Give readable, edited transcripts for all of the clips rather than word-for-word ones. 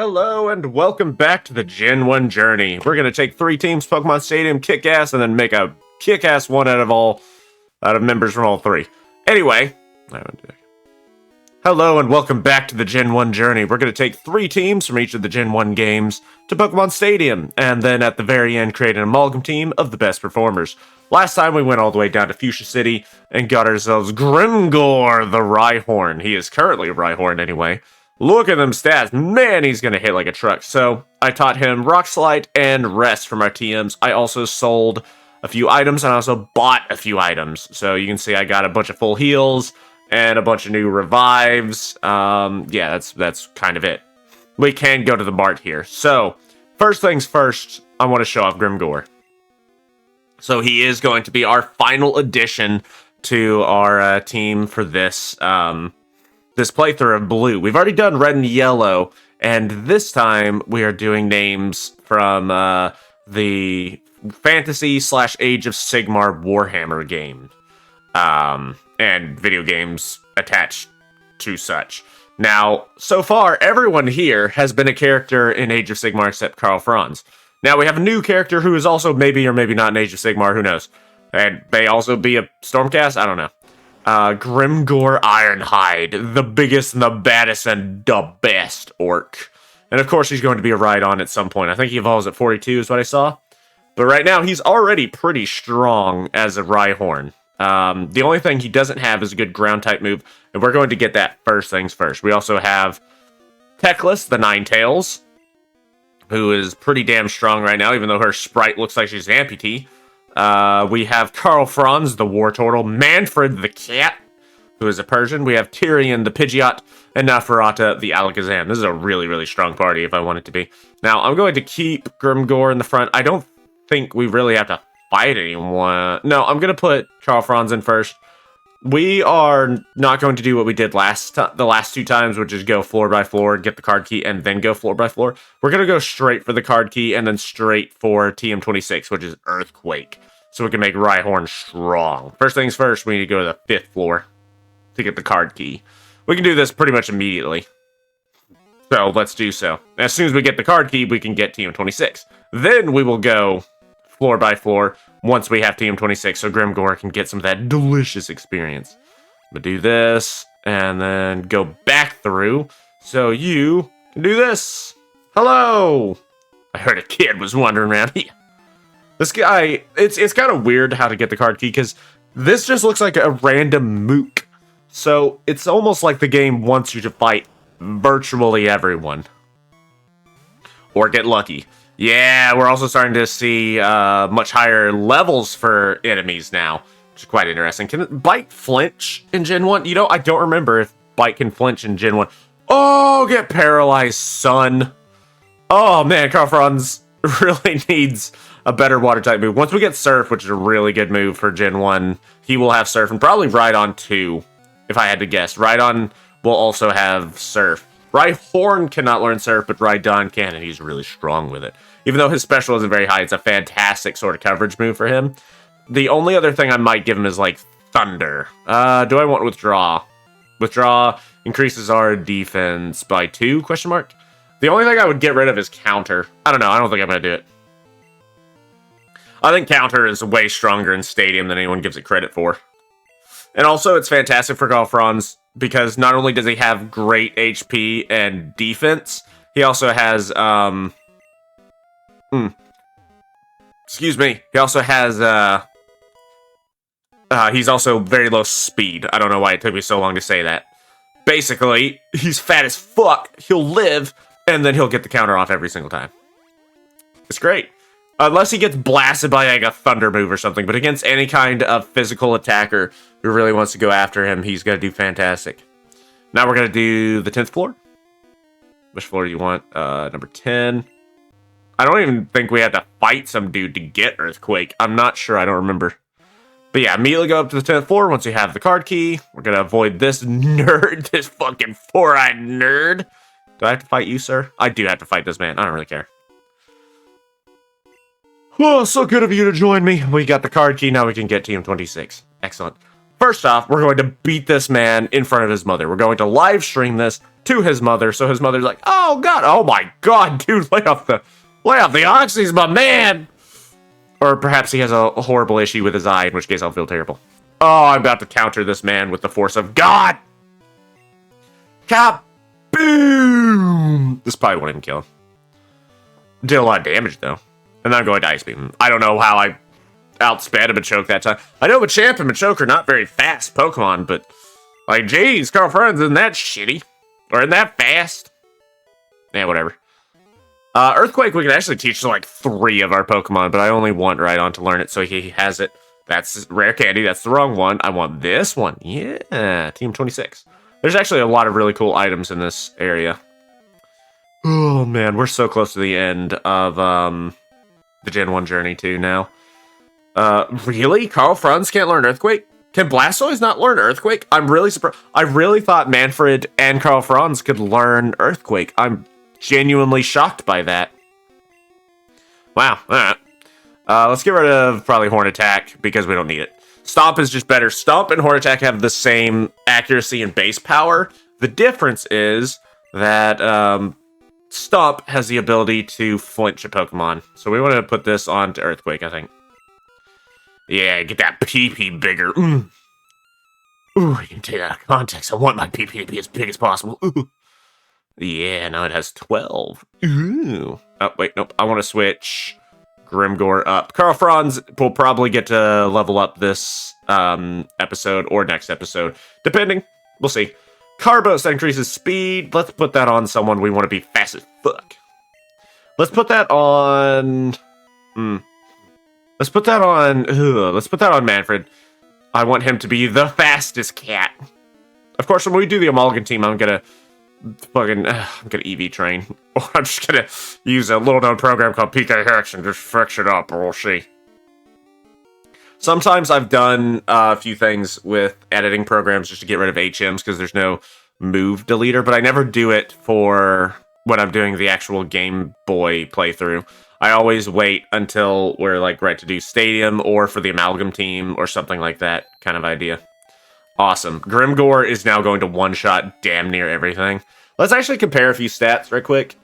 Hello and welcome back to the Gen 1 journey. We're going to take 3 teams, Pokemon Stadium, kick ass, and then make a kick ass one out of members from all 3. Anyway, hello and welcome back to the Gen 1 journey. We're going to take 3 teams from each of the Gen 1 games to Pokemon Stadium, and then at the very end create an amalgam team of the best performers. Last time we went all the way down to Fuchsia City and got ourselves Grimgor the Rhyhorn. He is currently a Rhyhorn anyway. Look at them stats. Man, he's going to hit like a truck. So I taught him Rock Slide and Rest from our TMs. I also sold a few items, and I also bought a few items. So you can see I got a bunch of full heals and a bunch of new revives. Yeah, that's kind of it. We can go to the Mart here. So first things first, I want to show off Grimgor. So he is going to be our final addition to our team for this this playthrough of Blue. We've already done Red and Yellow, and this time we are doing names from the Fantasy/Age of Sigmar Warhammer game, and video games attached to such. Now, so far, everyone here has been a character in Age of Sigmar except Karl Franz. Now, we have a new character who is also maybe or maybe not in Age of Sigmar, who knows? And may also be a Stormcast, I don't know. Grimgor Ironhide, the biggest and the baddest and the best orc. And of course he's going to be a Rhydon at some point. I think he evolves at 42 is what I saw. But right now he's already pretty strong as a Rhyhorn. The only thing he doesn't have is a good ground type move, and we're going to get that first things first. We also have Teclis, the Ninetales, who is pretty damn strong right now, even though her sprite looks like she's an amputee. We have Karl Franz, the War Turtle, Manfred the Cat, who is a Persian. We have Tyrion the Pidgeot, and Nafarata the Alakazam. This is a really, really strong party if I want it to be. Now, I'm going to keep Grimgor in the front. I don't think we really have to fight anyone. No, I'm going to put Karl Franz in first. We are not going to do what we did the last 2 times, which is go floor by floor, get the card key, and then go floor by floor. We're going to go straight for the card key and then straight for TM26, which is Earthquake, so we can make Rhyhorn strong. First things first, we need to go to the 5th floor to get the card key. We can do this pretty much immediately, so let's do so. As soon as we get the card key, we can get TM26. Then we will go floor by floor once we have TM26, so Grimgor can get some of that delicious experience. But do this, and then go back through, so you can do this. Hello! I heard a kid was wandering around here. This guy, it's kind of weird how to get the card key, because this just looks like a random mook. So it's almost like the game wants you to fight virtually everyone. Or get lucky. Yeah, we're also starting to see much higher levels for enemies now, which is quite interesting. Can Bite flinch in Gen 1? You know, I don't remember if Bite can flinch in Gen 1. Oh, get paralyzed, son. Oh, man, Karl Franz really needs a better water-type move. Once we get Surf, which is a really good move for Gen 1, he will have Surf, and probably Rhydon too, if I had to guess. Rhydon will also have Surf. Rhyhorn cannot learn Surf, but Rhydon can, and he's really strong with it. Even though his special isn't very high, it's a fantastic sort of coverage move for him. The only other thing I might give him is, like, Thunder. Do I want Withdraw? Withdraw increases our defense by 2, question mark? The only thing I would get rid of is Counter. I don't know, I don't think I'm going to do it. I think Counter is way stronger in Stadium than anyone gives it credit for. And also, it's fantastic for Karl Franz, because not only does he have great HP and defense, he also has, excuse me. He also has, he's also very low speed. I don't know why it took me so long to say that. Basically, he's fat as fuck, he'll live, and then he'll get the counter off every single time. It's great. Unless he gets blasted by, like, a thunder move or something, but against any kind of physical attacker who really wants to go after him, he's going to do fantastic. Now we're going to do the 10th floor. Which floor do you want? Number 10. I don't even think we have to fight some dude to get Earthquake. I'm not sure. I don't remember. But yeah, immediately go up to the 10th floor once you have the card key. We're going to avoid this nerd, this fucking 4-eyed nerd. Do I have to fight you, sir? I do have to fight this man. I don't really care. Oh, so good of you to join me. We got the card key. Now we can get TM26. Excellent. First off, we're going to beat this man in front of his mother. We're going to live stream this to his mother, so his mother's like, oh god, oh my god, dude, lay off the oxys, my man! Or perhaps he has a horrible issue with his eye, in which case I'll feel terrible. Oh, I'm about to counter this man with the force of God! Kaboom! This probably won't even kill him. Did a lot of damage, though. And then I'm going to Ice Beam. I don't know how I outsped a Machoke that time. I know Machamp and Machoke are not very fast Pokemon, but, like, geez, Carl Franz isn't that shitty. Or isn't that fast. Yeah, whatever. Earthquake we can actually teach to, like, 3 of our Pokemon, but I only want Rhyhorn to learn it, so he has it. That's Rare Candy, that's the wrong one. I want this one. Yeah, Team 26. There's actually a lot of really cool items in this area. Oh, man, we're so close to the end of, the Gen 1 journey, too, now. Really? Carl Franz can't learn Earthquake? Can Blastoise not learn Earthquake? I'm really surprised. I really thought Manfred and Carl Franz could learn Earthquake. I'm genuinely shocked by that. Wow, alright. Let's get rid of probably Horn Attack, because we don't need it. Stomp is just better. Stomp and Horn Attack have the same accuracy and base power. The difference is that, Stomp has the ability to flinch a Pokemon. So we want to put this on to Earthquake, I think. Yeah, get that PP bigger. Ooh, you can take that out of context. I want my PP to be as big as possible. Ooh. Yeah, now it has 12. Ooh. Oh, wait, nope. I want to switch Grimgore up. Carl Franz will probably get to level up this episode or next episode, depending. We'll see. Carbos that increases speed. Let's put that on someone we want to be fast as fuck. Let's put that on... Let's put that on Manfred. I want him to be the fastest cat. Of course, when we do the Amalgam team, I'm gonna EV train. Or I'm just gonna use a little-known program called PK Hex and just fix it up, or we'll see. Sometimes I've done a few things with editing programs just to get rid of HMs because there's no move deleter, but I never do it for when I'm doing the actual Game Boy playthrough. I always wait until we're like ready to do Stadium or for the Amalgam team or something like that kind of idea. Awesome. Grimgore is now going to one-shot damn near everything. Let's actually compare a few stats right quick.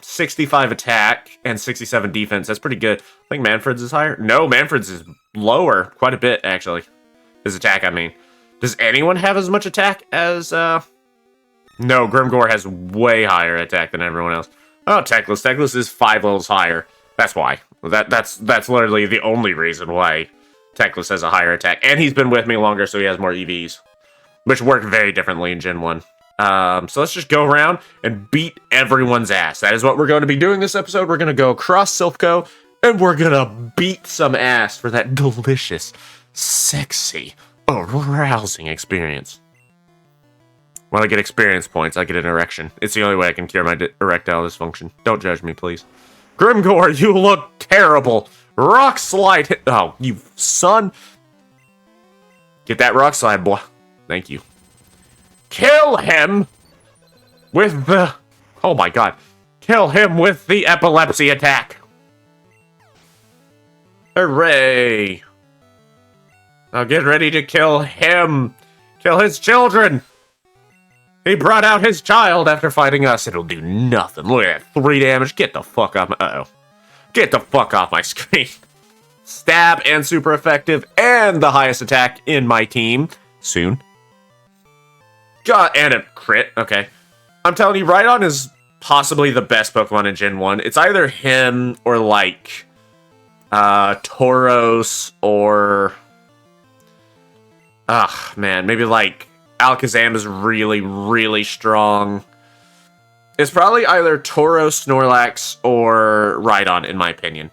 65 attack and 67 defense. That's pretty good. I think Manfred's is higher. No, Manfred's is lower. Quite a bit, actually. His attack, I mean. Does anyone have as much attack as, No, Grimgore has way higher attack than everyone else. Oh, Teclis. Teclis is 5 levels higher. That's why. That's literally the only reason why Teclis has a higher attack. And he's been with me longer, so he has more EVs. Which work very differently in Gen 1. So let's just go around and beat everyone's ass. That is what we're going to be doing this episode. We're going to go across Silph CO, and we're going to beat some ass for that delicious, sexy, arousing experience. When I get experience points, I get an erection. It's the only way I can cure my erectile dysfunction. Don't judge me, please. Grimgore, you look terrible. Rock slide. Oh, you son. Get that rock slide, boy. Thank you. Kill him with the... Oh my god. Kill him with the epilepsy attack. Hooray. Now get ready to kill him. Kill his children. He brought out his child after fighting us. It'll do nothing. Look at that. 3 damage. Get the fuck off my... Uh-oh. Get the fuck off my screen. Stab and super effective and the highest attack in my team. Soon. God, and a crit. Okay. I'm telling you, Rhyhorn is possibly the best Pokemon in Gen 1. It's either him or, like, Tauros or... man. Maybe, like, Alakazam is really, really strong. It's probably either Tauros, Snorlax, or Rhyhorn, in my opinion.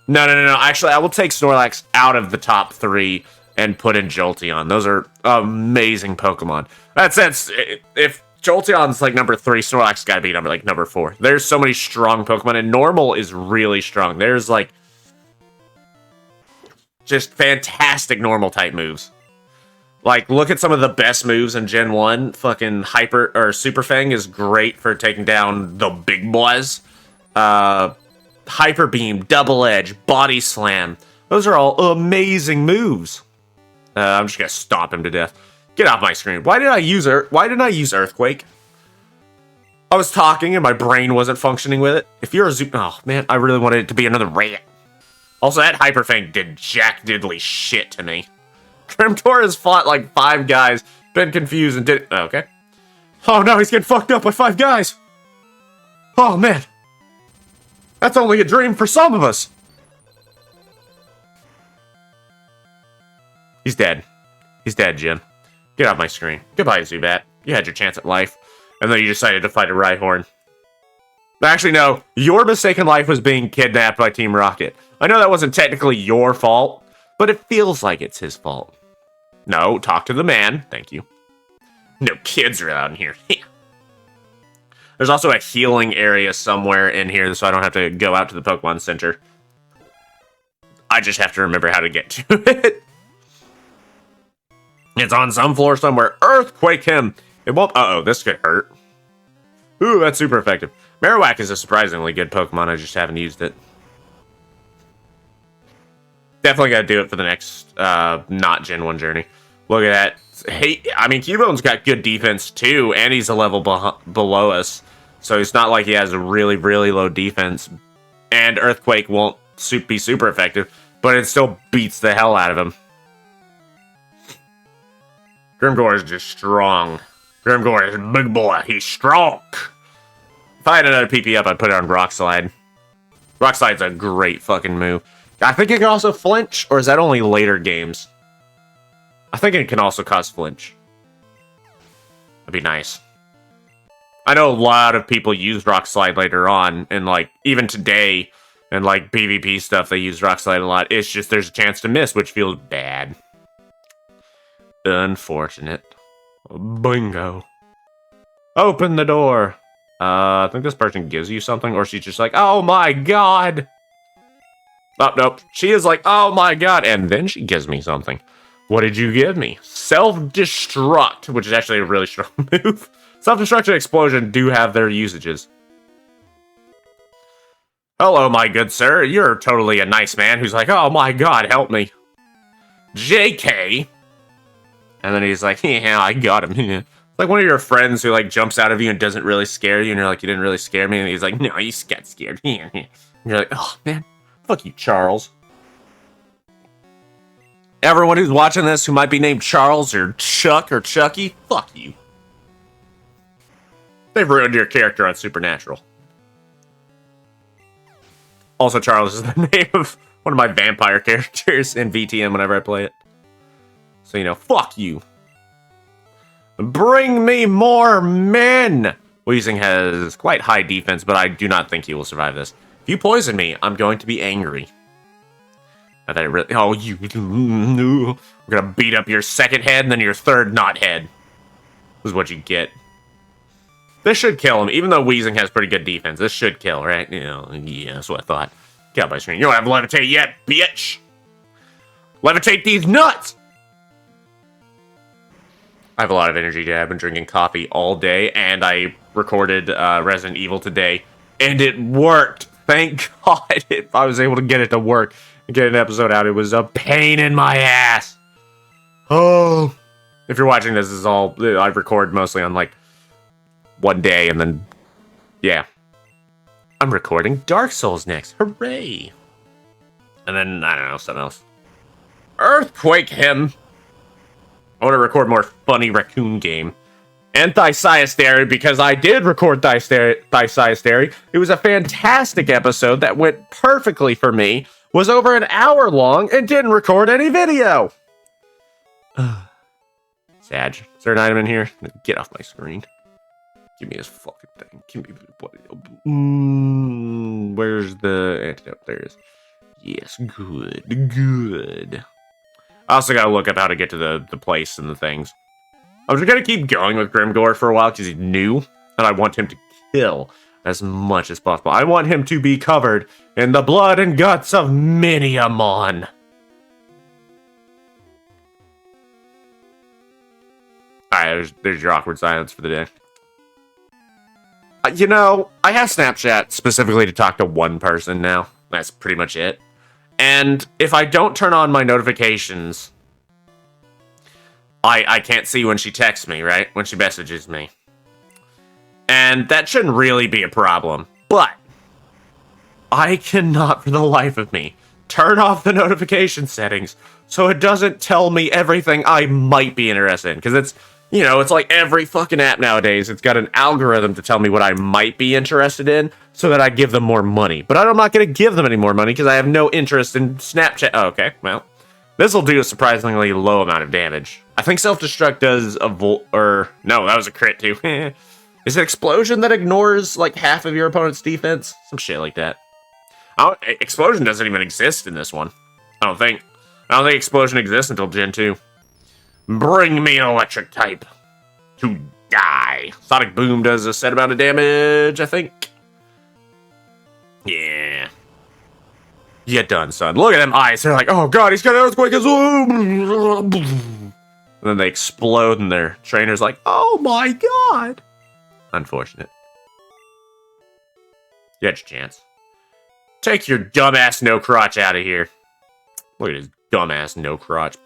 No. Actually, I will take Snorlax out of the top 3 and put in Jolteon. Those are amazing Pokemon. That sense, if Jolteon's like number 3, Snorlax gotta be number 4. There's so many strong Pokemon, and Normal is really strong. There's like just fantastic Normal type moves. Like, look at some of the best moves in Gen 1. Fucking Hyper or Super Fang is great for taking down the big boys. Hyper Beam, Double Edge, Body Slam. Those are all amazing moves. I'm just gonna stomp him to death. Get off my screen. Why didn't I use Earthquake? I was talking and my brain wasn't functioning with it. If you're a oh man, I really wanted it to be another rat. Also, that Hyperfang did jack diddly shit to me. Grimgor has fought like 5 guys, been confused and did okay. Oh no, he's getting fucked up by 5 guys. Oh man. That's only a dream for some of us. He's dead. He's dead, Jim. Get off my screen. Goodbye, Zubat. You had your chance at life. And then you decided to fight a Rhyhorn. Actually, no. Your mistake in life was being kidnapped by Team Rocket. I know that wasn't technically your fault, but it feels like it's his fault. No, talk to the man. Thank you. No kids are out in here. There's also a healing area somewhere in here, so I don't have to go out to the Pokemon Center. I just have to remember how to get to it. It's on some floor somewhere. Earthquake him! It won't- uh-oh, this could hurt. Ooh, that's super effective. Marowak is a surprisingly good Pokemon, I just haven't used it. Definitely gotta do it for the next, not Gen 1 journey. Look at that. Hey, I mean, Cubone's got good defense too, and he's a level below us. So it's not like he has a really, really low defense. And Earthquake won't be super effective, but it still beats the hell out of him. Grimgor is just strong. Grimgor is a big boy. He's strong. If I had another PP up, I'd put it on Rock Slide. Rock Slide's a great fucking move. I think it can also flinch, or is that only later games? I think it can also cause flinch. That'd be nice. I know a lot of people use Rock Slide later on, and like, even today, and like PvP stuff, they use Rock Slide a lot. It's just there's a chance to miss, which feels bad. Unfortunate. Bingo. Open the door. I think this person gives you something, or she's just like, oh my god. Oh, nope. She is like, oh my god, and then she gives me something. What did you give me? Self-destruct, which is actually a really strong move. Self-destruct and explosion do have their usages. Hello, my good sir. You're totally a nice man who's like, oh my god, help me. JK. And then he's like, yeah, I got him. Like one of your friends who like jumps out of you and doesn't really scare you, and you're like, you didn't really scare me, and he's like, no, you got scared. And you're like, oh man, fuck you, Charles. Everyone who's watching this who might be named Charles or Chuck or Chucky, fuck you. They've ruined your character on Supernatural. Also, Charles is the name of one of my vampire characters in VTM whenever I play it. So, you know, fuck you. Bring me more men! Weezing has quite high defense, but I do not think he will survive this. If you poison me, I'm going to be angry. Not that it really- oh, you- we're gonna beat up your second head and then your third not head. This is what you get. This should kill him, even though Weezing has pretty good defense. This should kill, right? You know, yeah, that's what I thought. Get out my screen. You don't have levitate yet, bitch! Levitate these nuts! I have a lot of energy today. I've been drinking coffee all day, and I recorded Resident Evil today, and it worked. Thank God if I was able to get it to work and get an episode out. It was a pain in my ass. Oh. If you're watching this is all, I record mostly on like one day, and then, yeah. I'm recording Dark Souls next. Hooray. And then, I don't know, something else. Earthquake him. I want to record more funny raccoon game. Anti-Siastery, because I did record Siastery. It was a fantastic episode that went perfectly for me, was over an hour long, and didn't record any video. Sad. Is there an item in here? Get off my screen. Give me this fucking thing. Give me... where's the antidote? There it is. Yes, good. Good. I also gotta look up how to get to the place and the things. I'm just gonna keep going with Grimgor for a while because he's new, and I want him to kill as much as possible. I want him to be covered in the blood and guts of Miniamon. Alright, there's your awkward silence for the day. You know, I have Snapchat specifically to talk to one person now. That's pretty much it. And if I don't turn on my notifications, I can't see when she texts me, right? When she messages me. And that shouldn't really be a problem. But I cannot for the life of me turn off the notification settings so it doesn't tell me everything I might be interested in. Because it's, you know, it's like every fucking app nowadays. It's got an algorithm to tell me what I might be interested in so that I give them more money. But I'm not going to give them any more money because I have no interest in Snapchat. Oh, okay, well, this will do a surprisingly low amount of damage. I think self-destruct does a no, that was a crit too. Is it explosion that ignores like half of your opponent's defense? Some shit like that. Explosion doesn't even exist in this one. I don't think explosion exists until Gen 2. Bring me an electric type to die. Sonic Boom does a set amount of damage, I think. Yeah. You done, son. Look at them eyes. They're like, oh god, he's got an earthquake. And then they explode and their trainer's like, oh my god. Unfortunate. You had your chance. Take your dumbass no crotch out of here. Look at his dumbass no crotch.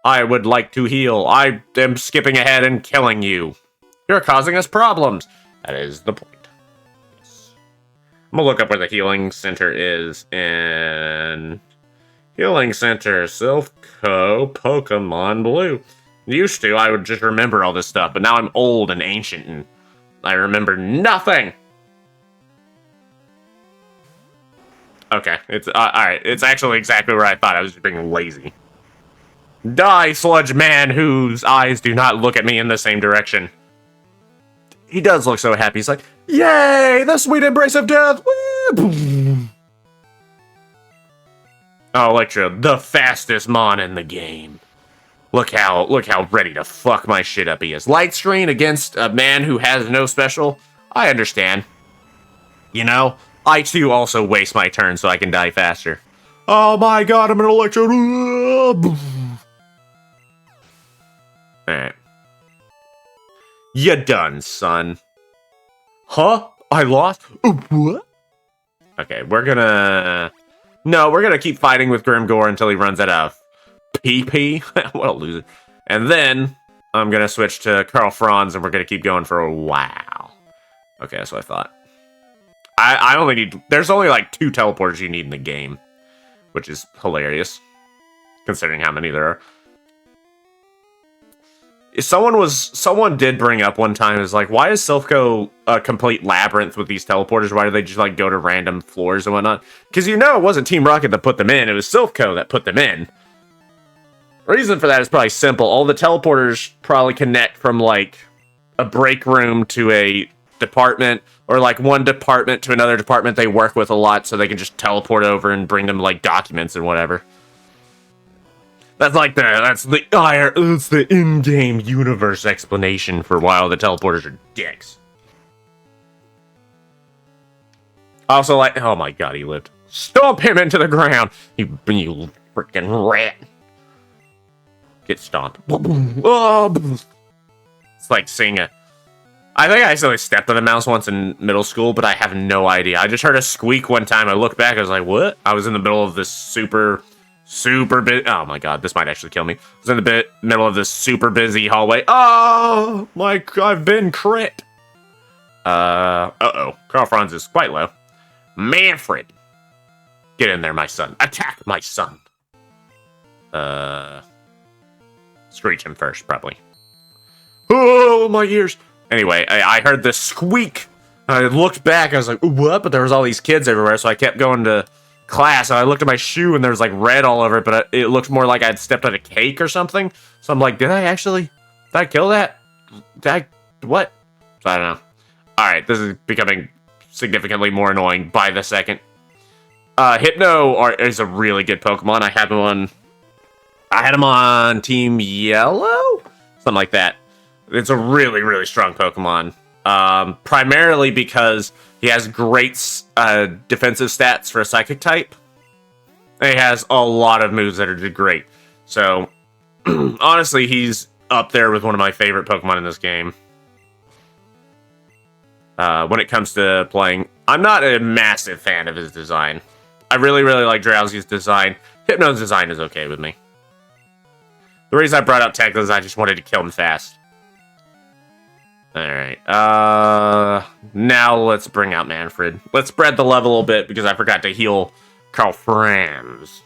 I would like to heal. I am skipping ahead and killing you. You're causing us problems. That is the point. Yes. I'm gonna look up where the healing center is in Healing Center, Silph CO, Pokemon Blue. Used to, I would just remember all this stuff, but now I'm old and ancient and I remember nothing. Okay, it's alright. It's actually exactly where I thought. I was just being lazy. Die, sludge man whose eyes do not look at me in the same direction. He does look so happy. He's like, yay, the sweet embrace of death. Woo! Oh, Electro, the fastest mon in the game. Look how ready to fuck my shit up he is. Light screen against a man who has no special. I understand. You know, I too also waste my turn so I can die faster. Oh my god, I'm an Electro. Alright. You done, son. Huh? I lost? What? Okay, we're gonna keep fighting with Grimgore until he runs out of PP. What a loser. And then I'm gonna switch to Carl Franz and we're gonna keep going for a while. Okay, that's what I thought. I only need, there's only like 2 teleporters you need in the game, which is hilarious, considering how many there are. Someone did bring up one time, is like, why is Silph CO a complete labyrinth with these teleporters? Why do they just like go to random floors and whatnot? Because you know it wasn't Team Rocket that put them in, it was Silph CO that put them in. Reason for that is probably simple. All the teleporters probably connect from like a break room to a department, or like one department to another department they work with a lot, so they can just teleport over and bring them like documents and whatever. That's like that's the in-game universe explanation for why all the teleporters are dicks. Also, like, oh my god, he lived. Stomp him into the ground, you freaking rat. Get stomped. It's like seeing a... I think I accidentally stepped on a mouse once in middle school, but I have no idea. I just heard a squeak one time. I looked back, I was like, what? I was in the middle of this super busy... Oh my god, this might actually kill me. I was in the middle of this super busy hallway. Oh, like, I've been crit. Uh-oh. Carl Franz is quite low. Manfred. Get in there, my son. Attack my son. Screech him first, probably. Oh, my ears. Anyway, I heard this squeak. I looked back, I was like, what? But there was all these kids everywhere, so I kept going to class, and I looked at my shoe, and there was like red all over it, but it looked more like I'd stepped on a cake or something. So I'm like, did I kill that? What? So I don't know. Alright, this is becoming significantly more annoying by the second. Hypno is a really good Pokemon. I had him on Team Yellow? Something like that. It's a really, really strong Pokemon. Primarily because he has great defensive stats for a Psychic type. And he has a lot of moves that are great. So, honestly, he's up there with one of my favorite Pokemon in this game. When it comes to playing, I'm not a massive fan of his design. I really, really like Drowsy's design. Hypno's design is okay with me. The reason I brought up Tekla is I just wanted to kill him fast. Alright, now let's bring out Manfred. Let's spread the level a little bit because I forgot to heal Carl Franz.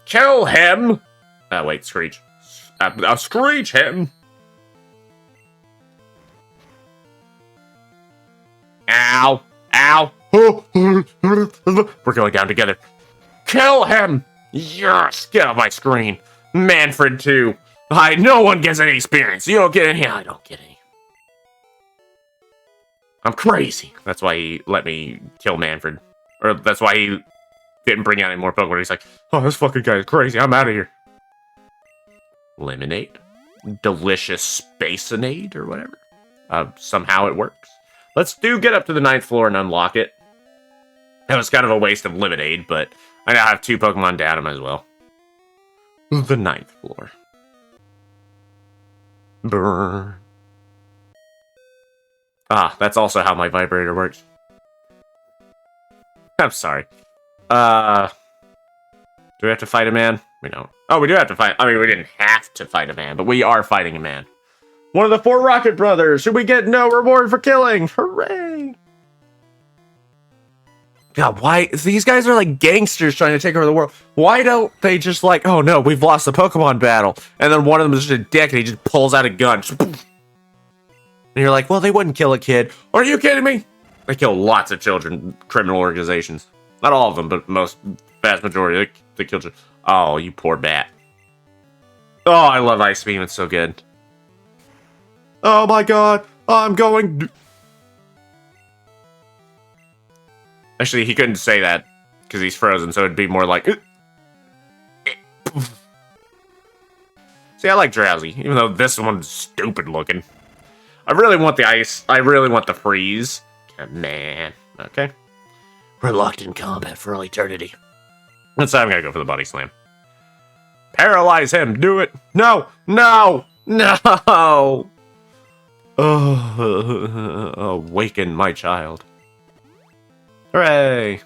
Kill him! Oh, wait, Screech. I'll Screech him! Ow! Ow! We're going down together. Kill him! Yes! Get off my screen. Manfred, too. No one gets any experience. You don't get any. I don't get any. I'm crazy. That's why he let me kill Manfred. Or that's why he didn't bring out any more Pokemon. He's like, oh, this fucking guy is crazy. I'm out of here. Lemonade? Delicious Spaceonade or whatever. Somehow it works. Let's get up to the 9th floor and unlock it. That was kind of a waste of Lemonade, but I now have 2 Pokemon down. I might as well. The 9th floor. Brr. Ah, that's also how my vibrator works. I'm sorry. Do we have to fight a man? We don't. Oh, we do have to fight. I mean, we didn't have to fight a man, but we are fighting a man. One of the 4 Rocket Brothers, who we get no reward for killing. Hooray! God, why? These guys are like gangsters trying to take over the world. Why don't they just like, oh no, we've lost the Pokemon battle. And then one of them is just a dick and he just pulls out a gun. And you're like, well, they wouldn't kill a kid. Are you kidding me? They kill lots of children, criminal organizations. Not all of them, but vast majority, they kill children. Oh, you poor bat. Oh, I love Ice Beam, it's so good. Oh my god, I'm going... Actually, he couldn't say that because he's frozen, so it'd be more like... See, I like Drowsy, even though this one's stupid looking. I really want the ice. I really want the freeze. Oh, man. Okay. We're locked in combat for all eternity. That's how I'm gonna go for the body slam. Paralyze him. Do it. No. No. No. Oh, awaken my child. Hooray!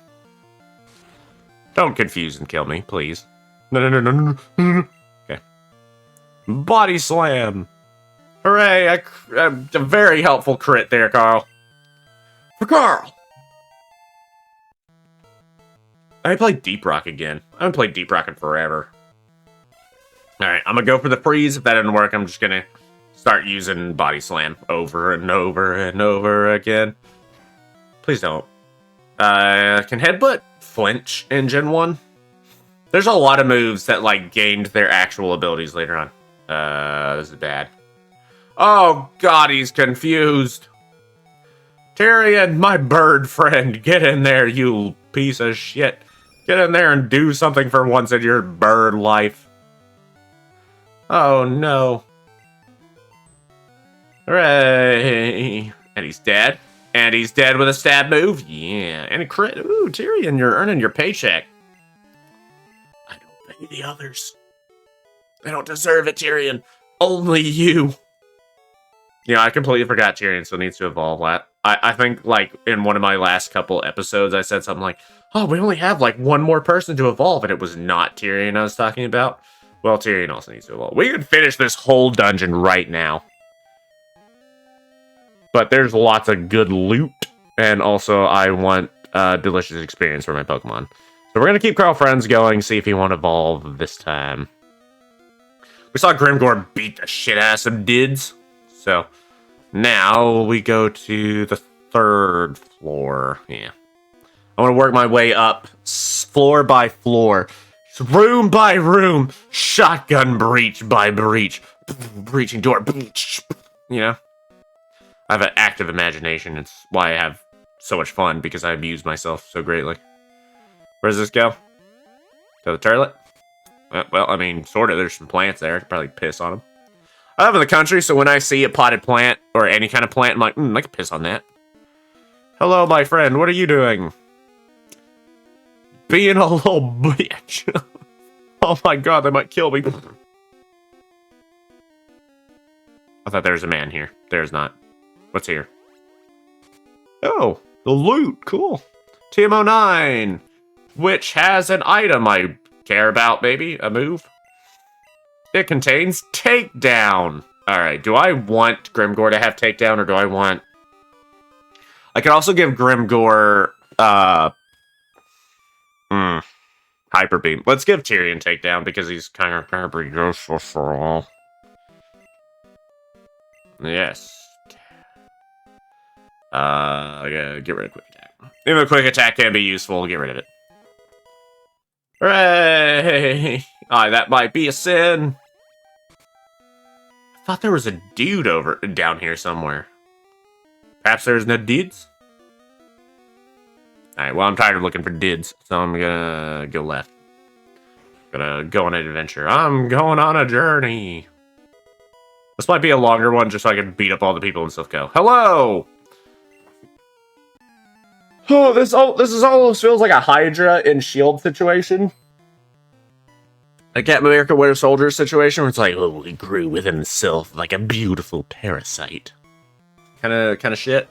Don't confuse and kill me, please. No. Okay. Body slam! Hooray! A very helpful crit there, Carl. For Carl! I played Deep Rock again. I haven't played Deep Rock in forever. Alright, I'm gonna go for the freeze. If that didn't work, I'm just gonna start using Body Slam over and over and over again. Please don't. Can Headbutt flinch in Gen 1? There's a lot of moves that, like, gained their actual abilities later on. This is bad. Oh, God, he's confused. Tyrion, my bird friend, get in there, you piece of shit. Get in there and do something for once in your bird life. Oh, no. Hooray. And he's dead. And he's dead with a stab move. Yeah. And a crit. Ooh, Tyrion, you're earning your paycheck. I don't pay the others. They don't deserve it, Tyrion. Only you. Yeah, I completely forgot Tyrion still needs to evolve. I think, like, in one of my last couple episodes, I said something like, oh, we only have, like, one more person to evolve, and it was not Tyrion I was talking about. Well, Tyrion also needs to evolve. We could finish this whole dungeon right now. But there's lots of good loot, and also I want delicious experience for my Pokemon. So we're going to keep Carl Friends going, see if he won't evolve this time. We saw Grimgor beat the shit out of some dids. So now we go to the 3rd floor. Yeah. I want to work my way up floor by floor. Room by room. Shotgun breach by breach. Breaching door. You know? I have an active imagination. It's why I have so much fun, because I amuse myself so greatly. Where does this go? To the toilet? Well, I mean, sort of. There's some plants there. I could probably piss on them. I live in the country, so when I see a potted plant, or any kind of plant, I'm like, I can piss on that. Hello, my friend. What are you doing? Being a little bitch. Oh my god, they might kill me. I thought there was a man here. There's not. What's here? Oh, the loot. Cool. TM09, which has an item I care about, maybe? A move? It contains Takedown. Alright, do I want Grimgore to have Takedown, or do I want... I could also give Grimgore, Hyper Beam. Let's give Tyrion Takedown, because he's kind of pretty useful for all. Yes. I gotta get rid of Quick Attack. Even a Quick Attack can be useful, get rid of it. Hooray! Aye, that might be a sin. I thought there was a dude down here somewhere. Perhaps there's no dudes? Alright, well, I'm tired of looking for dudes, so I'm gonna go left. Gonna go on an adventure. I'm going on a journey. This might be a longer one, just so I can beat up all the people in Silph CO. Hello! Oh, this almost feels like a Hydra and S.H.I.E.L.D. situation. A Captain America Winter Soldier situation where it's like, oh, we grew within Silph like a beautiful parasite. Kind of shit.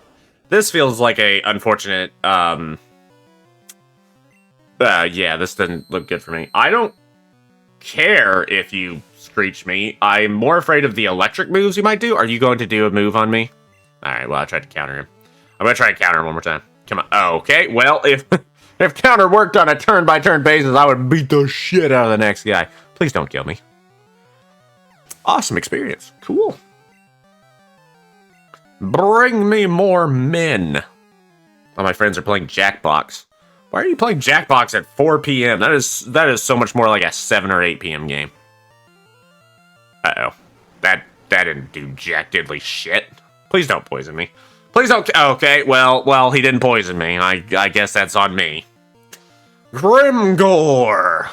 This feels like a unfortunate, yeah, this didn't look good for me. I don't care if you screech me. I'm more afraid of the electric moves you might do. Are you going to do a move on me? Alright, well, I tried to counter him. I'm gonna try to counter him one more time. Come on. Oh, okay, well, if counter worked on a turn-by-turn basis, I would beat the shit out of the next guy. Please don't kill me. Awesome experience. Cool. Bring me more men. All my friends are playing Jackbox. Why are you playing Jackbox at 4 p.m.? That is so much more like a 7 or 8 p.m. game. Uh-oh. That didn't do jack diddly shit. Please don't poison me. Please don't... Okay, well, he didn't poison me. I guess that's on me. Grimgore!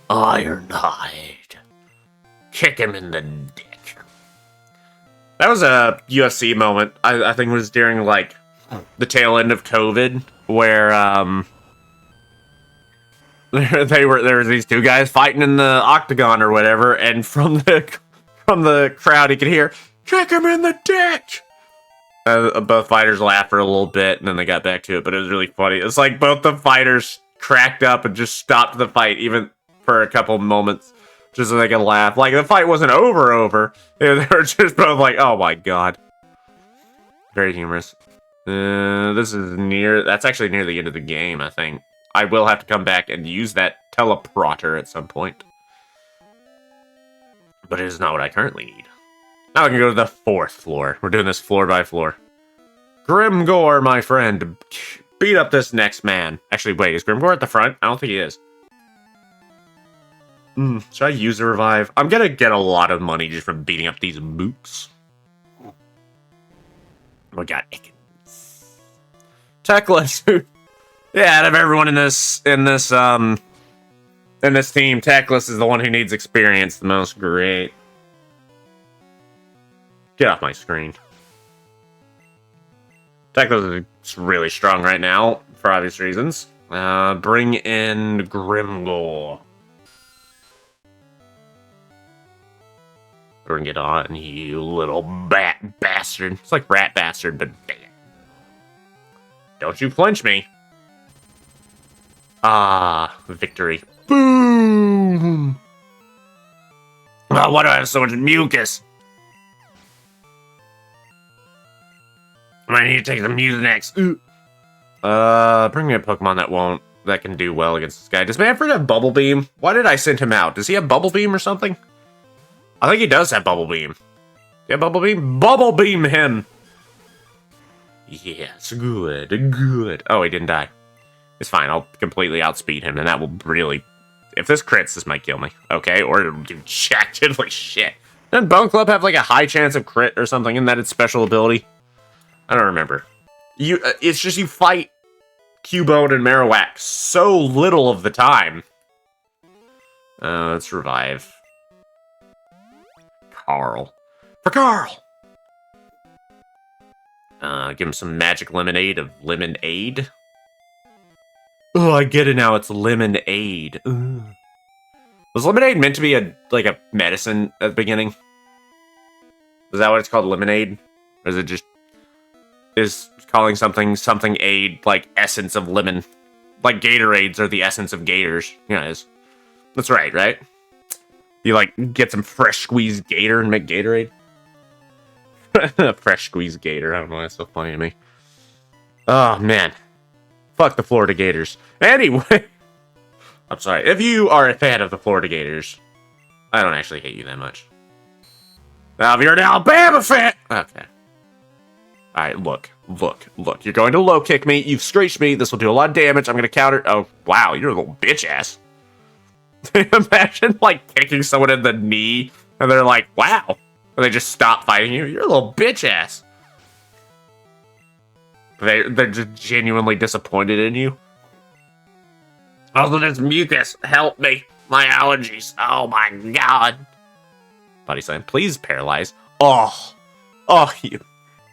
Ironhide. Kick him in the dick. That was a UFC moment. I think it was during, like, the tail end of COVID, where, there were these two guys fighting in the octagon or whatever, and from the crowd you could hear, kick him in the dick! Both fighters laughed for a little bit, and then they got back to it, but it was really funny. It's like both the fighters cracked up and just stopped the fight, even for a couple moments, just so they could laugh. Like, the fight wasn't over. They were just both like, oh my god. Very humorous. This is that's actually near the end of the game, I think. I will have to come back and use that teleporter at some point. But it is not what I currently need. Now I can go to the 4th floor. We're doing this floor by floor. Grimgore, my friend. Beat up this next man. Actually, wait, is Grimgore at the front? I don't think he is. Should I use a revive? I'm gonna get a lot of money just from beating up these mooks. We got Ikens. Techless. Yeah, out of everyone in this team, Techless is the one who needs experience the most. Great. Get off my screen. Techless is really strong right now, for obvious reasons. Bring in Grimgore. Bring it on, you little bat bastard. It's like rat bastard, but damn. Don't you flinch me. Ah, victory. Boom! Oh, why do I have so much mucus? I need to take some Mucinex. Bring me a Pokemon that can do well against this guy. Does Manfred have Bubble Beam? Why did I send him out? Does he have Bubble Beam or something? I think he does have Bubble Beam. Yeah, Bubble Beam? Bubble Beam him! Yes, good. Oh, he didn't die. It's fine, I'll completely outspeed him, and that will really... If this crits, this might kill me. Okay, or it'll do jack diddly shit. Doesn't Bone Club have, like, a high chance of crit or something? Isn't that its special ability? I don't remember. It's just you fight Cubone and Marowak so little of the time. Let's revive. Carl. For Carl! Give him some magic lemonade of lemonade. Oh, I get it now. It's lemonade. Ugh. Was lemonade meant to be a medicine at the beginning? Is that what it's called, lemonade? Or is it just calling something aid, like essence of lemon? Like Gatorades are the essence of gators. Yeah, it is. That's right, right? You, like, get some fresh squeezed gator and make Gatorade? Fresh squeezed gator. I don't know why that's so funny to me. Oh, man. Fuck the Florida Gators. Anyway. I'm sorry. If you are a fan of the Florida Gators, I don't actually hate you that much. Now, if you're an Alabama fan... Okay. Alright, look. You're going to low kick me. You've screeched me. This will do a lot of damage. I'm going to counter... Oh, wow. You're a little bitch ass. Imagine, like, kicking someone in the knee, and they're like, wow. And they just stop fighting you. You're a little bitch ass. They're just genuinely disappointed in you. Oh, this mucus. Help me. My allergies. Oh, my God. Body slam. Please paralyze. Oh, you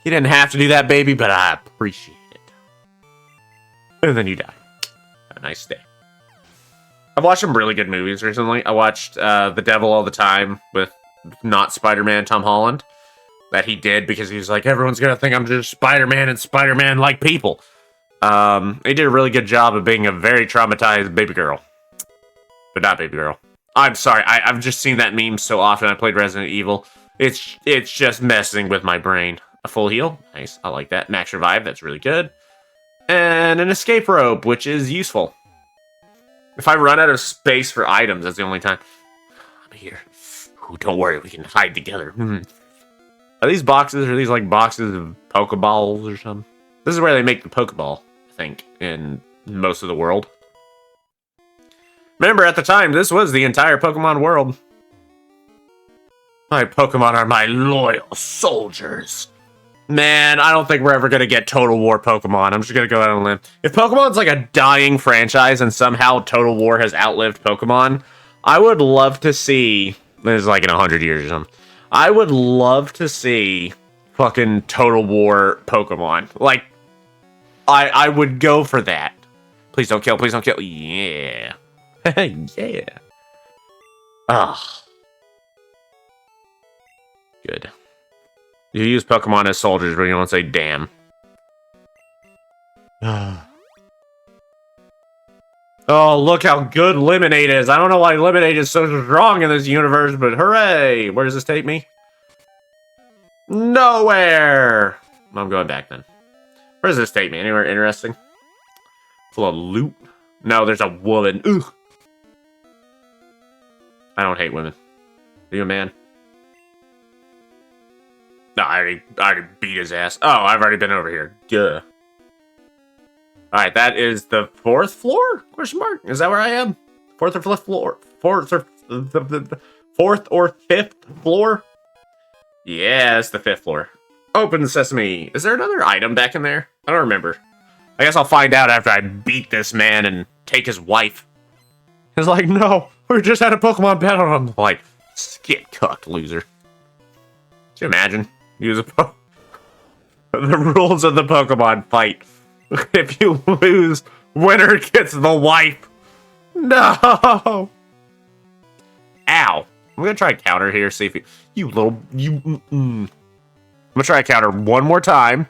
didn't have to do that, baby, but I appreciate it. And then you die. Have a nice day. I've watched some really good movies recently. I watched The Devil All the Time with not Spider-Man Tom Holland. That he did because he was like, everyone's going to think I'm just Spider-Man and Spider-Man-like people. He did a really good job of being a very traumatized baby girl. But not baby girl. I'm sorry. I've just seen that meme so often. I played Resident Evil. It's just messing with my brain. A full heal. Nice. I like that. Max revive. That's really good. And an escape rope, which is useful. If I run out of space for items, that's the only time. I'm here. Ooh, don't worry, we can hide together. Are these boxes, are these like boxes of Pokeballs or something? This is where they make the Pokeball, I think, in most of the world. Remember, at the time, this was the entire Pokemon world. My Pokemon are my loyal soldiers. Man, I don't think we're ever going to get Total War Pokemon. I'm just going to go out on a limb. If Pokemon's like a dying franchise and somehow Total War has outlived Pokemon, I would love to see... This is like in 100 years or something. I would love to see fucking Total War Pokemon. Like, I would go for that. Please don't kill, please don't kill. Yeah. Yeah. Ah. Good. You use Pokemon as soldiers, but you don't say damn. Oh, look how good Lemonade is. I don't know why Lemonade is so strong in this universe, but hooray! Where does this take me? Nowhere! I'm going back then. Where does this take me? Anywhere interesting? Full of loot? No, there's a woman. Ugh. I don't hate women. Are you a man? No, I already beat his ass. Oh, I've already been over here. Duh. Alright, that is the 4th floor? Question mark? Is that where I am? 4th or 5th floor? 4th or 5th floor? Yeah, it's the 5th floor. Open sesame. Is there another item back in there? I don't remember. I guess I'll find out after I beat this man and take his wife. He's like, no, we just had a Pokemon battle. I'm like, get cucked, loser. Could you imagine? Use the rules of the Pokemon fight. If you lose, winner gets the wife. No! Ow! I'm gonna try a counter here, see if I'm gonna try a counter one more time.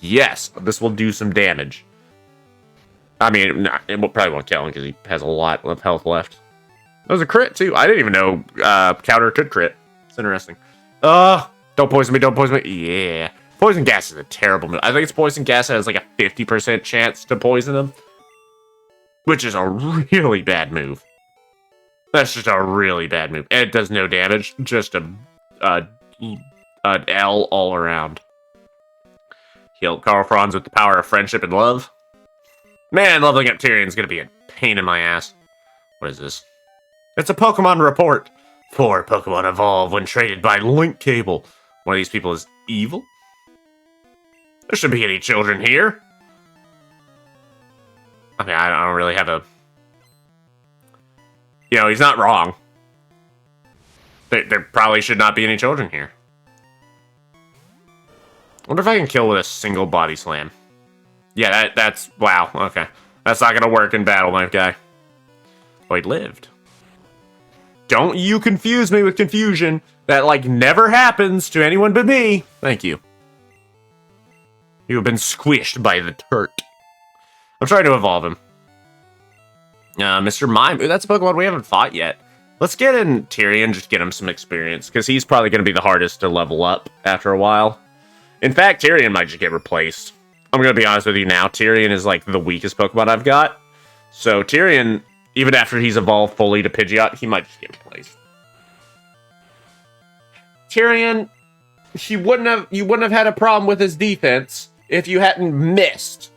Yes, this will do some damage. I mean, it probably won't kill him because he has a lot of health left. That was a crit, too. I didn't even know counter could crit. It's interesting. Don't poison me, don't poison me. Yeah. Poison gas is a terrible move. I think it's poison gas that has like a 50% chance to poison him. Which is a really bad move. That's just a really bad move. And it does no damage. Just an L all around. Heal Carl Franz with the power of friendship and love. Man, leveling up Tyrion's gonna be a pain in my ass. What is this? It's a Pokemon report. 4 Pokemon evolve when traded by link cable. One of these people is evil? There shouldn't be any children here. I mean, I don't really have a... You know, he's not wrong. There probably should not be any children here. I wonder if I can kill with a single body slam. Yeah, that's... Wow, okay. That's not gonna work in battle, knife guy. Oh, he lived. Don't you confuse me with confusion. That, like, never happens to anyone but me. Thank you. You have been squished by the turret. I'm trying to evolve him. Mr. Mime. Ooh, that's a Pokemon we haven't fought yet. Let's get in Tyrion, just get him some experience, because he's probably going to be the hardest to level up after a while. In fact, Tyrion might just get replaced. I'm going to be honest with you now. Tyrion is like the weakest Pokemon I've got. So Tyrion, even after he's evolved fully to Pidgeot, he might just get replaced. Tyrion, you wouldn't have had a problem with his defense if you hadn't missed.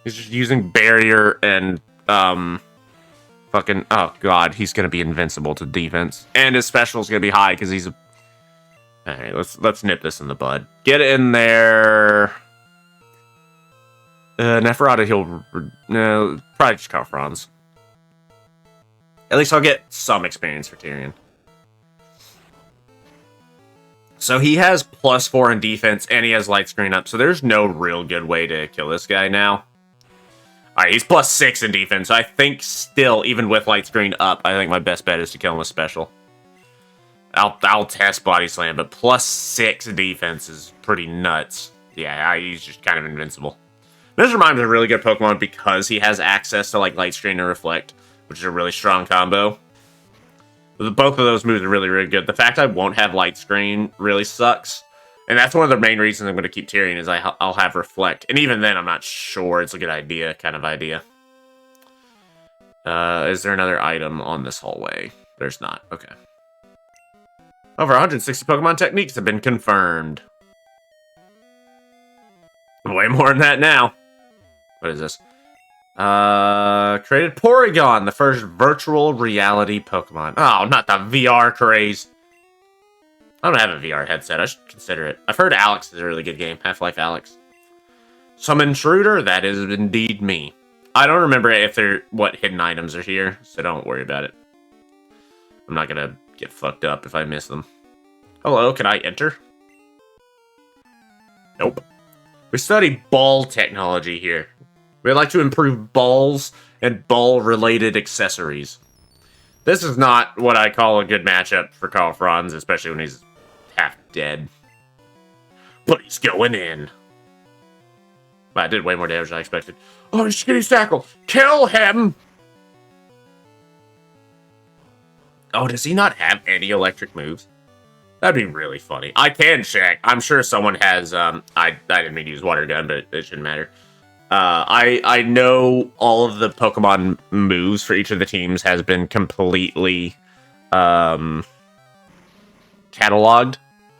He's just using barrier and fucking, oh god, he's gonna be invincible to defense, and his special is gonna be high because he's a. All right, let's nip this in the bud. Get in there. Neferata, he'll no, probably just Calfrons. At least I'll get some experience for Tyrion. So he has +4 in defense, and he has light screen up, so there's no real good way to kill this guy now. Alright, he's +6 in defense, so I think still, even with light screen up, I think my best bet is to kill him with special. I'll test Body Slam, but +6 defense is pretty nuts. Yeah, he's just kind of invincible. Mr. Mime's a really good Pokemon because he has access to like Light Screen and Reflect, which is a really strong combo. Both of those moves are really, really good. The fact I won't have Light Screen really sucks. And that's one of the main reasons I'm going to keep Tyrion is I'll have Reflect. And even then, I'm not sure it's a good idea, kind of idea. Is there another item on this hallway? There's not. Okay. Over 160 Pokemon techniques have been confirmed. Way more than that now. What is this? Created Porygon, the first virtual reality Pokemon. Oh, not the VR craze. I don't have a VR headset. I should consider it. I've heard Alex is a really good game. Half-Life Alex. Some intruder? That is indeed me. I don't remember if what hidden items are here, so don't worry about it. I'm not gonna get fucked up if I miss them. Hello, can I enter? Nope. We study ball technology here. We'd like to improve balls and ball-related accessories. This is not what I call a good matchup for Carl Franz, especially when he's half dead. But he's going in. Well, I did way more damage than I expected. Oh, Shitty Stackle! Kill him! Oh, does he not have any electric moves? That'd be really funny. I can check. I'm sure someone has, I didn't mean to use Water Gun, but it shouldn't matter. I know all of the Pokemon moves for each of the teams has been completely, cataloged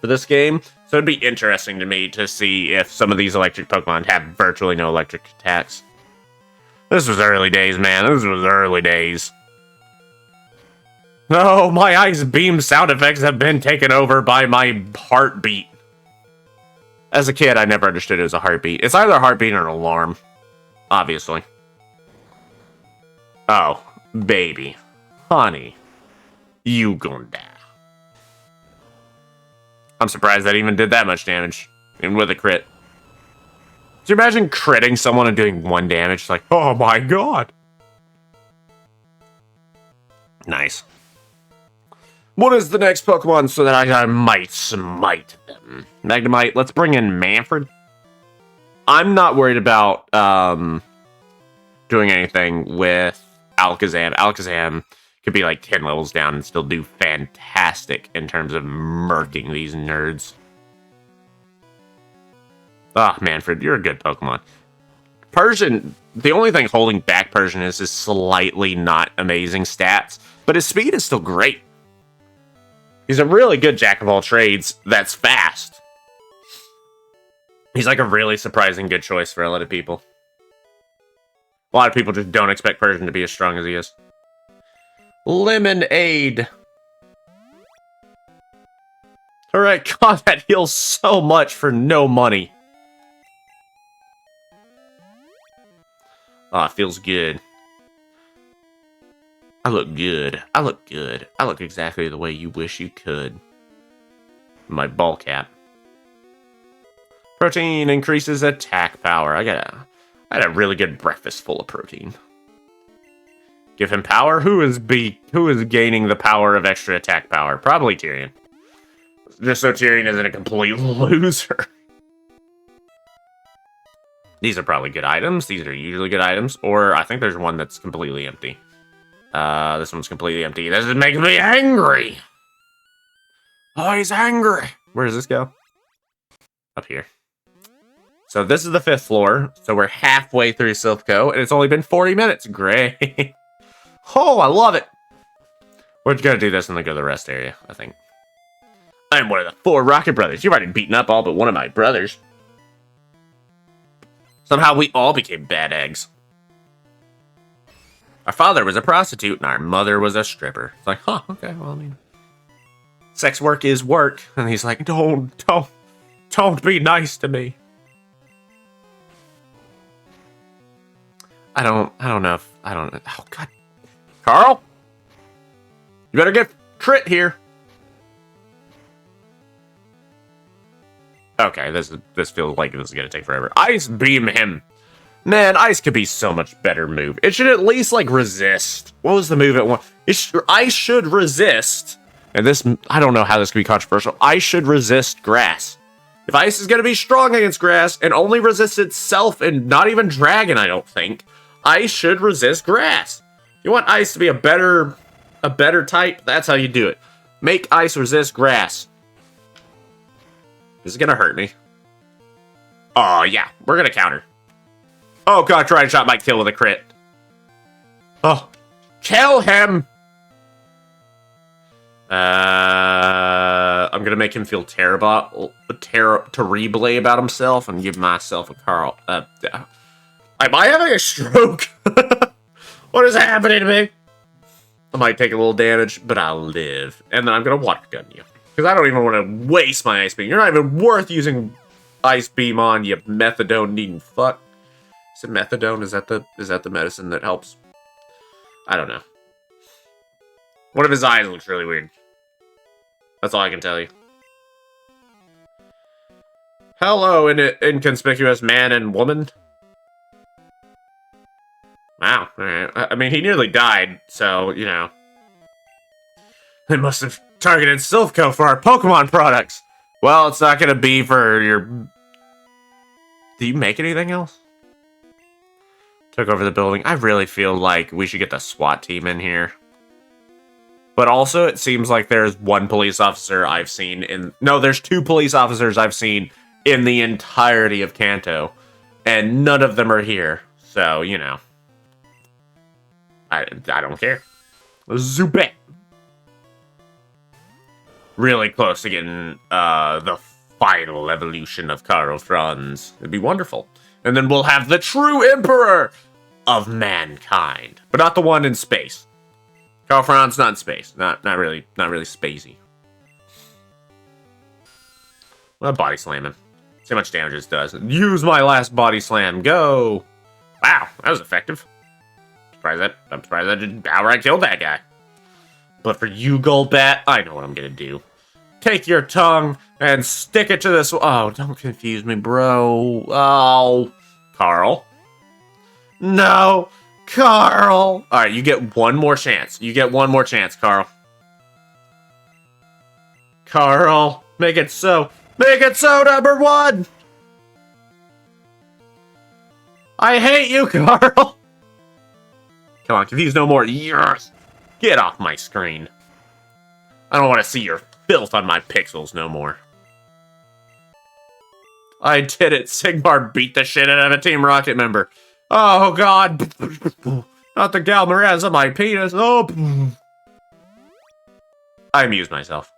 for this game. So it'd be interesting to me to see if some of these electric Pokemon have virtually no electric attacks. This was early days, man. This was early days. No, my Ice Beam sound effects have been taken over by my heartbeat. As a kid, I never understood it as a heartbeat. It's either a heartbeat or an alarm. Obviously. Oh, baby. Honey. You gonna die. I'm surprised that even did that much damage. Even with a crit. Could you imagine critting someone and doing 1 damage? It's like, oh my god. Nice. What is the next Pokemon so that I might smite them? Magnemite, let's bring in Manfred. I'm not worried about doing anything with Alakazam. Alakazam could be like 10 levels down and still do fantastic in terms of murking these nerds. Ah, Manfred, you're a good Pokemon. Persian, the only thing holding back Persian is his slightly not amazing stats, but his speed is still great. He's a really good jack of all trades that's fast. He's like a really surprising good choice for a lot of people. A lot of people just don't expect Persian to be as strong as he is. Lemonade. Alright, god, that heals so much for no money. Ah, it feels good. I look good. I look good. I look exactly the way you wish you could. My ball cap. Protein increases attack power. I had a really good breakfast full of protein. Give him power? Who is gaining the power of extra attack power? Probably Tyrion. Just so Tyrion isn't a complete loser. These are probably good items. These are usually good items. Or I think there's one that's completely empty. This one's completely empty. This is making me angry. Oh, he's angry. Where does this go? Up here. So this is the 5th floor. So we're halfway through Silph CO, and it's only been 40 minutes. Great. Oh, I love it. We're gonna do this and then go to the rest area, I think. I'm one of the 4 Rocket Brothers. You've already beaten up all but one of my brothers. Somehow we all became bad eggs. Our father was a prostitute and our mother was a stripper. It's like, huh, okay, well, I mean, sex work is work. And he's like, don't be nice to me. I don't know. Oh, God. Carl? You better get crit here. Okay, this feels like this is gonna take forever. Ice beam him. Man, ice could be so much better move. It should at least, like, resist. What was the move it want? Ice should resist. And this, I don't know how this could be controversial. Ice should resist grass. If ice is gonna be strong against grass and only resist itself and not even dragon, I don't think, ice should resist grass. If you want ice to be a better type, that's how you do it. Make ice resist grass. This is gonna hurt me. Oh, yeah. We're gonna counter. Oh, God. Try and shot might kill with a crit. Oh. Kill him! I'm gonna make him feel terrible about himself and give myself a Carl. Am I having a stroke? What is happening to me? I might take a little damage, but I'll live. And then I'm gonna water gun you. Because I don't even want to waste my ice beam. You're not even worth using ice beam on, you methadone needing fuck. Is it methadone? Is that the medicine that helps? I don't know. One of his eyes looks really weird. That's all I can tell you. Hello, inconspicuous man and woman. Wow. Alright. I mean, he nearly died, so, you know. They must have targeted Silph CO for our Pokemon products. Well, it's not gonna be for your... Do you make anything else? Took over the building. I really feel like we should get the SWAT team in here. But also, it seems like there's one police officer I've seen in... No, there's 2 police officers I've seen in the entirety of Kanto. And none of them are here. So, you know. I don't care. Zoop it! Really close to getting the final evolution of Carl Franz. It'd be wonderful. And then we'll have the true emperor of mankind. But not the one in space. Carl Franz not in space. Not really spacey. Well, body slam him. See how much damage this does. Use my last body slam. Go! Wow, that was effective. I'm surprised I didn't outright kill that guy. But for you, Golbat, I know what I'm gonna do. Take your tongue and stick it to this. Oh, don't confuse me, bro. Oh, Carl. No, Carl. All right, you get one more chance. You get one more chance, Carl. Carl, make it so. Make it so, #1. I hate you, Carl. Come on, confuse no more. Yes. Get off my screen. I don't want to see your filth on my pixels no more. I did it. Sigmar beat the shit out of a Team Rocket member. Oh, God. Not the Galmaraz on my penis. Oh. I amused myself.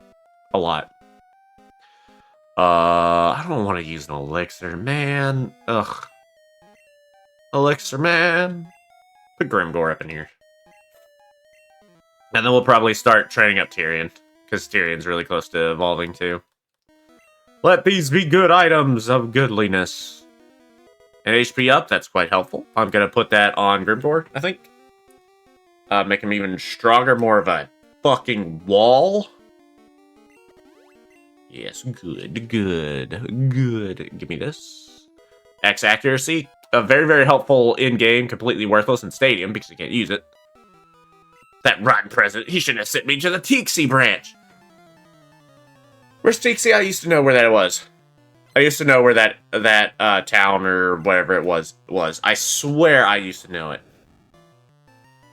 A lot. I don't want to use an elixir, man. Ugh. Elixir, man. Put Grimgore up in here. And then we'll probably start training up Tyrion. Because Tyrion's really close to evolving, too. Let these be good items of goodliness. And HP up, that's quite helpful. I'm going to put that on Grimgore, I think. Make him even stronger, more of a fucking wall. Yes, good. Give me this. X accuracy. Very, very helpful in-game, completely worthless in Stadium because you can't use it. That rotten president, he shouldn't have sent me to the Tixie branch. Where's Tixie? I used to know where that was. I used to know where that town or whatever it was. I swear I used to know it.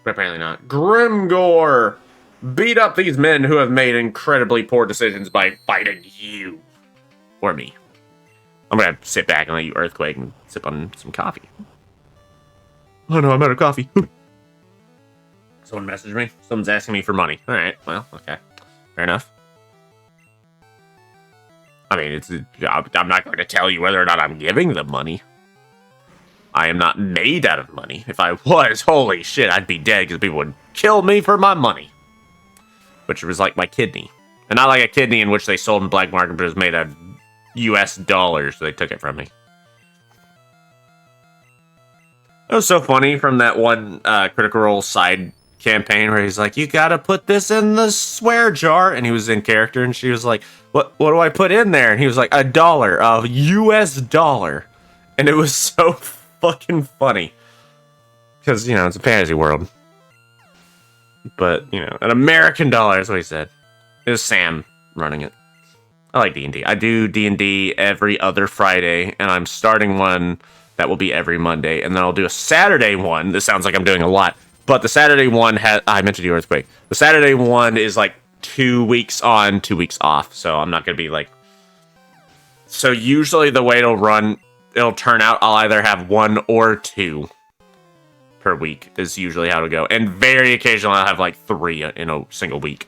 But apparently not. Grimgore! Beat up these men who have made incredibly poor decisions by fighting you. Or me. I'm gonna sit back and let you earthquake and sip on some coffee. Oh no, I'm out of coffee. Someone messaged me. Someone's asking me for money. Alright, well, okay. Fair enough. I mean, I'm not going to tell you whether or not I'm giving them money. I am not made out of money. If I was, holy shit, I'd be dead because people would kill me for my money. Which was like my kidney. And not like a kidney in which they sold in black market, but it was made out of US dollars, so they took it from me. It was so funny from that one Critical Role side campaign where he's like, you gotta put this in the swear jar. And he was in character, and she was like, what do I put in there? And he was like, $1, a US dollar. And it was so fucking funny. Because, you know, it's a fantasy world. But, you know, an American dollar is what he said. It was Sam running it. I like D&D. I do D&D every other Friday, and I'm starting one that will be every Monday, and then I'll do a Saturday one. This sounds like I'm doing a lot, but the Saturday one has... I mentioned you Earthquake. The Saturday one is like 2 weeks on, 2 weeks off, so I'm not going to be like... So usually the way it'll turn out, I'll either have 1 or 2 per week is usually how it'll go. And very occasionally I'll have like 3 in a single week.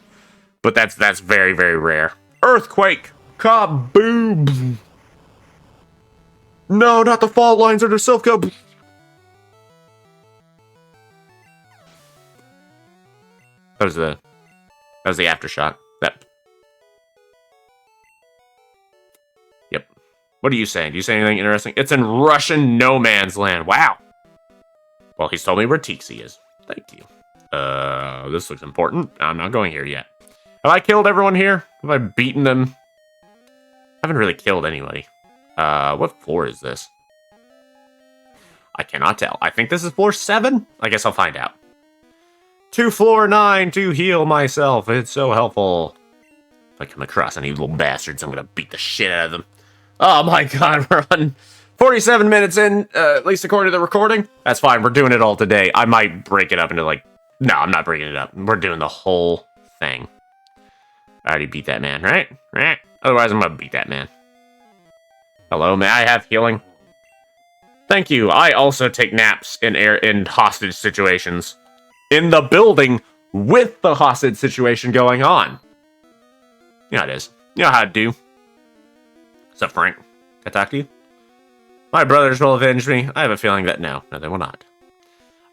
But that's very, very rare. Earthquake! Kaboom! No, not the fault lines under Silph CO. That was the aftershock. Yep. What are you saying? Do you say anything interesting? It's in Russian no man's land. Wow. Well, he's told me where Tixie is. Thank you. This looks important. I'm not going here yet. Have I killed everyone here? Have I beaten them? I haven't really killed anybody. What floor is this? I cannot tell. I think this is floor 7? I guess I'll find out. To floor 9 to heal myself. It's so helpful. If I come across any little bastards, I'm gonna beat the shit out of them. Oh my god, we're on 47 minutes in, at least according to the recording. That's fine, we're doing it all today. I might break it up into like... No, I'm not breaking it up. We're doing the whole thing. I already beat that man, right? Right? Otherwise, I'm gonna beat that man. Hello, may I have healing? Thank you. I also take naps in hostage situations. In the building with the hostage situation going on. You know how it is. You know how to do. What's up, Frank? Can I talk to you? My brothers will avenge me. I have a feeling that no, they will not.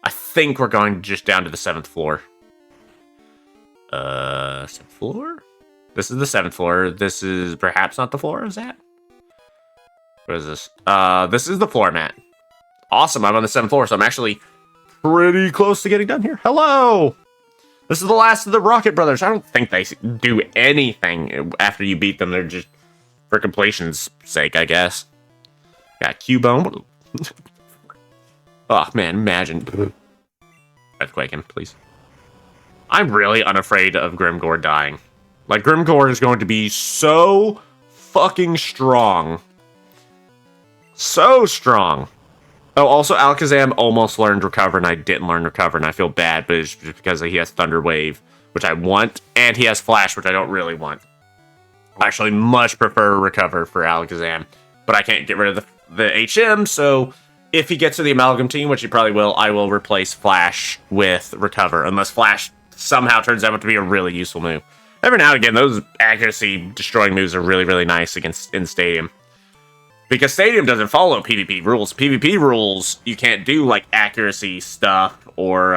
I think we're going just down to the 7th floor. 7th floor? This is the 7th floor. This is perhaps not the floor, is that? What is this? This is the floor mat. Awesome, I'm on the 7th floor, so I'm actually pretty close to getting done here. Hello! This is the last of the Rocket Brothers. I don't think they do anything after you beat them. They're just for completion's sake, I guess. Got Cubone. Oh, man, imagine. Earthquaking, please. I'm really unafraid of Grimgore dying. Like, Grimgore is going to be so fucking strong. So strong. Oh, also, Alakazam almost learned Recover, and I didn't learn Recover, and I feel bad, but it's just because he has Thunder Wave, which I want, and he has Flash, which I don't really want. I actually much prefer Recover for Alakazam, but I can't get rid of the HM, so if he gets to the Amalgam team, which he probably will, I will replace Flash with Recover, unless Flash somehow turns out to be a really useful move. Every now and again, those accuracy-destroying moves are really, really nice in Stadium. Because Stadium doesn't follow PvP rules. PvP rules, you can't do, like, accuracy stuff, or,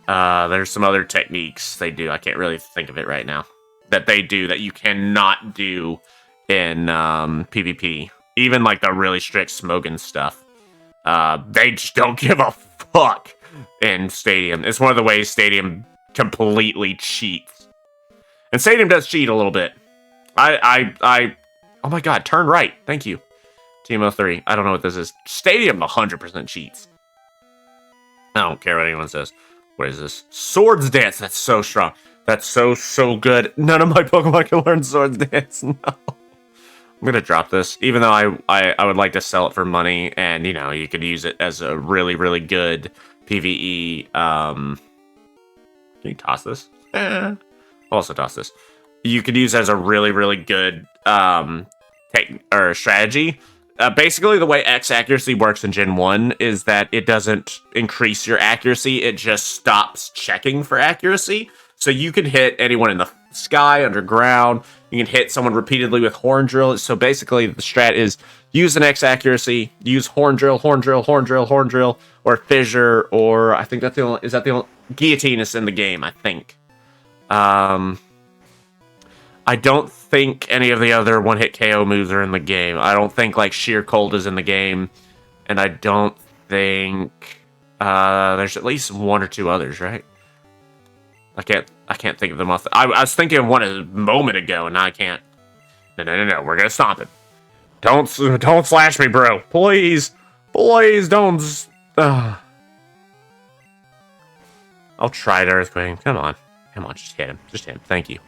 there's some other techniques they do. I can't really think of it right now. That they do that you cannot do in, PvP. Even, like, the really strict Smogon stuff. They just don't give a fuck in Stadium. It's one of the ways Stadium completely cheats. And Stadium does cheat a little bit. Oh my god, turn right. Thank you. Team 03. I don't know what this is. Stadium 100% cheats. I don't care what anyone says. What is this? Swords Dance. That's so strong. That's so good. None of my Pokemon can learn Swords Dance. No. I'm gonna drop this, even though I would like to sell it for money, and you know, you could use it as a really, really good PvE. Can you toss this? I'll also toss this. You could use it as a really, really good strategy. Basically, the way X accuracy works in Gen 1 is that it doesn't increase your accuracy, it just stops checking for accuracy. So you can hit anyone in the sky, underground, you can hit someone repeatedly with Horn Drill. So basically, the strat is use an X accuracy, use Horn Drill, Horn Drill, Horn Drill, Horn Drill, or Fissure, or I think that's the only, is that the only, Guillotine is in the game, I think. I don't think any of the other one-hit KO moves are in the game. I don't think, like, Sheer Cold is in the game. And I don't think... there's at least one or two others, right? I can't think of them off. I was thinking of one a moment ago, and now I can't. No. We're gonna stop it. Don't slash me, bro. Please. Please don't... I'll try to Earthquake. Come on. Just hit him. Thank you.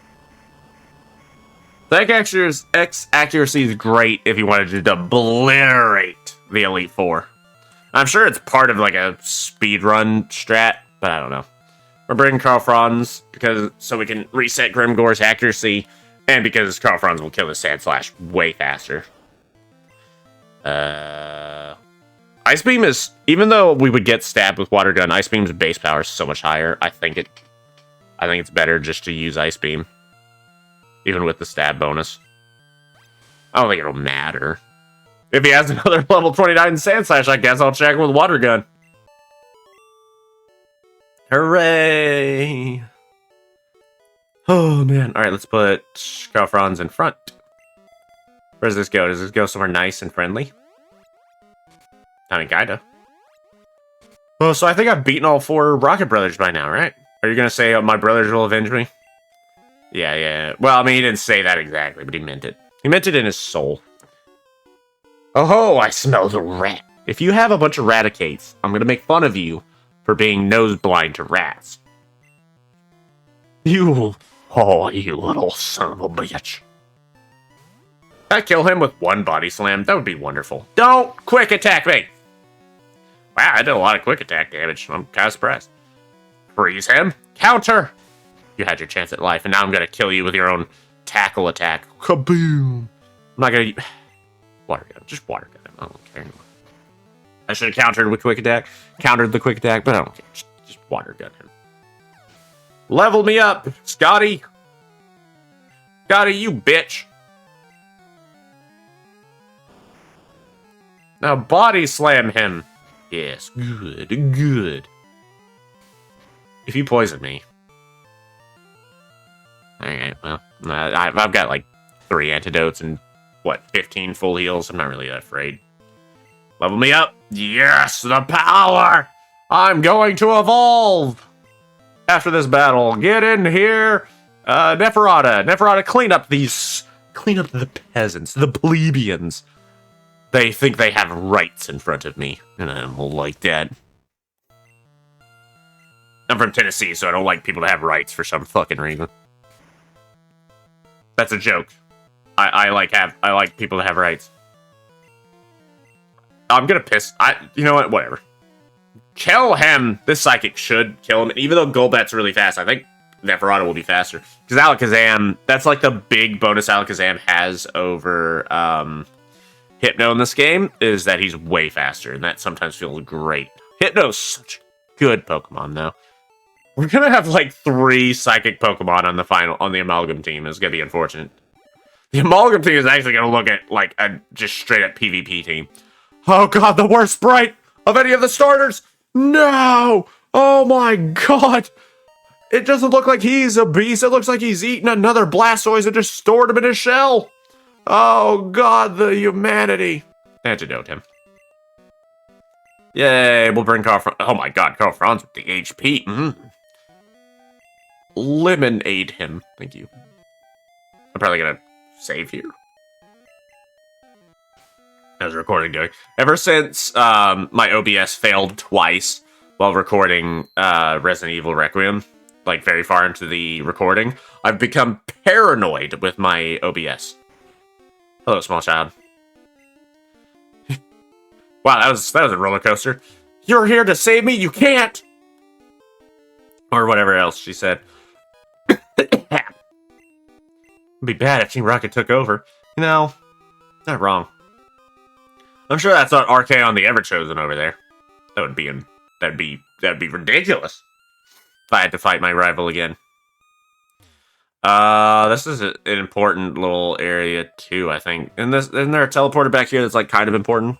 The X accuracy is great if you wanted to obliterate the Elite Four. I'm sure it's part of like a speedrun strat, but I don't know. We're bringing Carl Franz so we can reset Grimgore's accuracy, and because Carl Franz will kill the Sand Slash way faster. Ice Beam is, even though we would get stabbed with Water Gun, Ice Beam's base power is so much higher. I think it's better just to use Ice Beam. Even with the stab bonus. I don't think it'll matter. If he has another level 29 Sand Slash, I guess I'll check him with Water Gun. Hooray! Oh, man. Alright, let's put Carl Franz in front. Where does this go? Does this go somewhere nice and friendly? I mean, kinda. Oh, so I think I've beaten all 4 Rocket Brothers by now, right? Are you gonna say my brothers will avenge me? Yeah. Well, I mean, he didn't say that exactly, but he meant it. He meant it in his soul. Oh, I smell the rat. If you have a bunch of Raticates, I'm gonna make fun of you for being nose blind to rats. You little son of a bitch. I kill him with 1 body slam. That would be wonderful. Don't quick attack me. Wow, I did a lot of quick attack damage. I'm kind of surprised. Freeze him. Counter. You had your chance at life, and now I'm gonna kill you with your own tackle attack. Kaboom! I'm not gonna... Water gun. Just water gun him. I don't care anymore. I should have countered with quick attack. Countered the quick attack, but I don't care. Just water gun him. Level me up, Scotty! Scotty, you bitch! Now body slam him! Yes, good. If you poison me... Alright, well, I've got like 3 antidotes and, what, 15 full heals? I'm not really that afraid. Level me up! Yes, the power! I'm going to evolve! After this battle, get in here! Neferata, clean up the peasants, the plebeians. They think they have rights in front of me, and I don't like that. I'm from Tennessee, so I don't like people to have rights for some fucking reason. That's a joke. I like people to have rights. I'm gonna piss. You know what? Whatever. Kill him. This psychic should kill him. Even though Golbat's really fast, I think Neferata will be faster. Because Alakazam, that's like the big bonus Alakazam has over Hypno in this game, is that he's way faster, and that sometimes feels great. Hypno's such a good Pokemon, though. We're gonna have like 3 psychic Pokemon on the Amalgam team. It's gonna be unfortunate. The Amalgam team is actually gonna look at like a just straight up PvP team. Oh god, the worst sprite of any of the starters! No! Oh my god! It doesn't look like he's a beast. It looks like he's eaten another Blastoise and just stored him in his shell. Oh god, the humanity. Antidote him. Yay, we'll bring Carl Franz. Oh my god, Carl Franz with the HP. Lemonade him. Thank you. I'm probably gonna save here. How's the recording doing? Ever since my OBS failed twice while recording Resident Evil Requiem, like very far into the recording, I've become paranoid with my OBS. Hello, small child. Wow, that was a roller coaster. You're here to save me? You can't! Or whatever else she said. It'd be bad if Team Rocket took over. You know, not wrong. I'm sure that's not Archaon the Ever-Chosen over there. That'd be ridiculous if I had to fight my rival again. This is an important little area too, I think. Isn't there a teleporter back here that's like kind of important?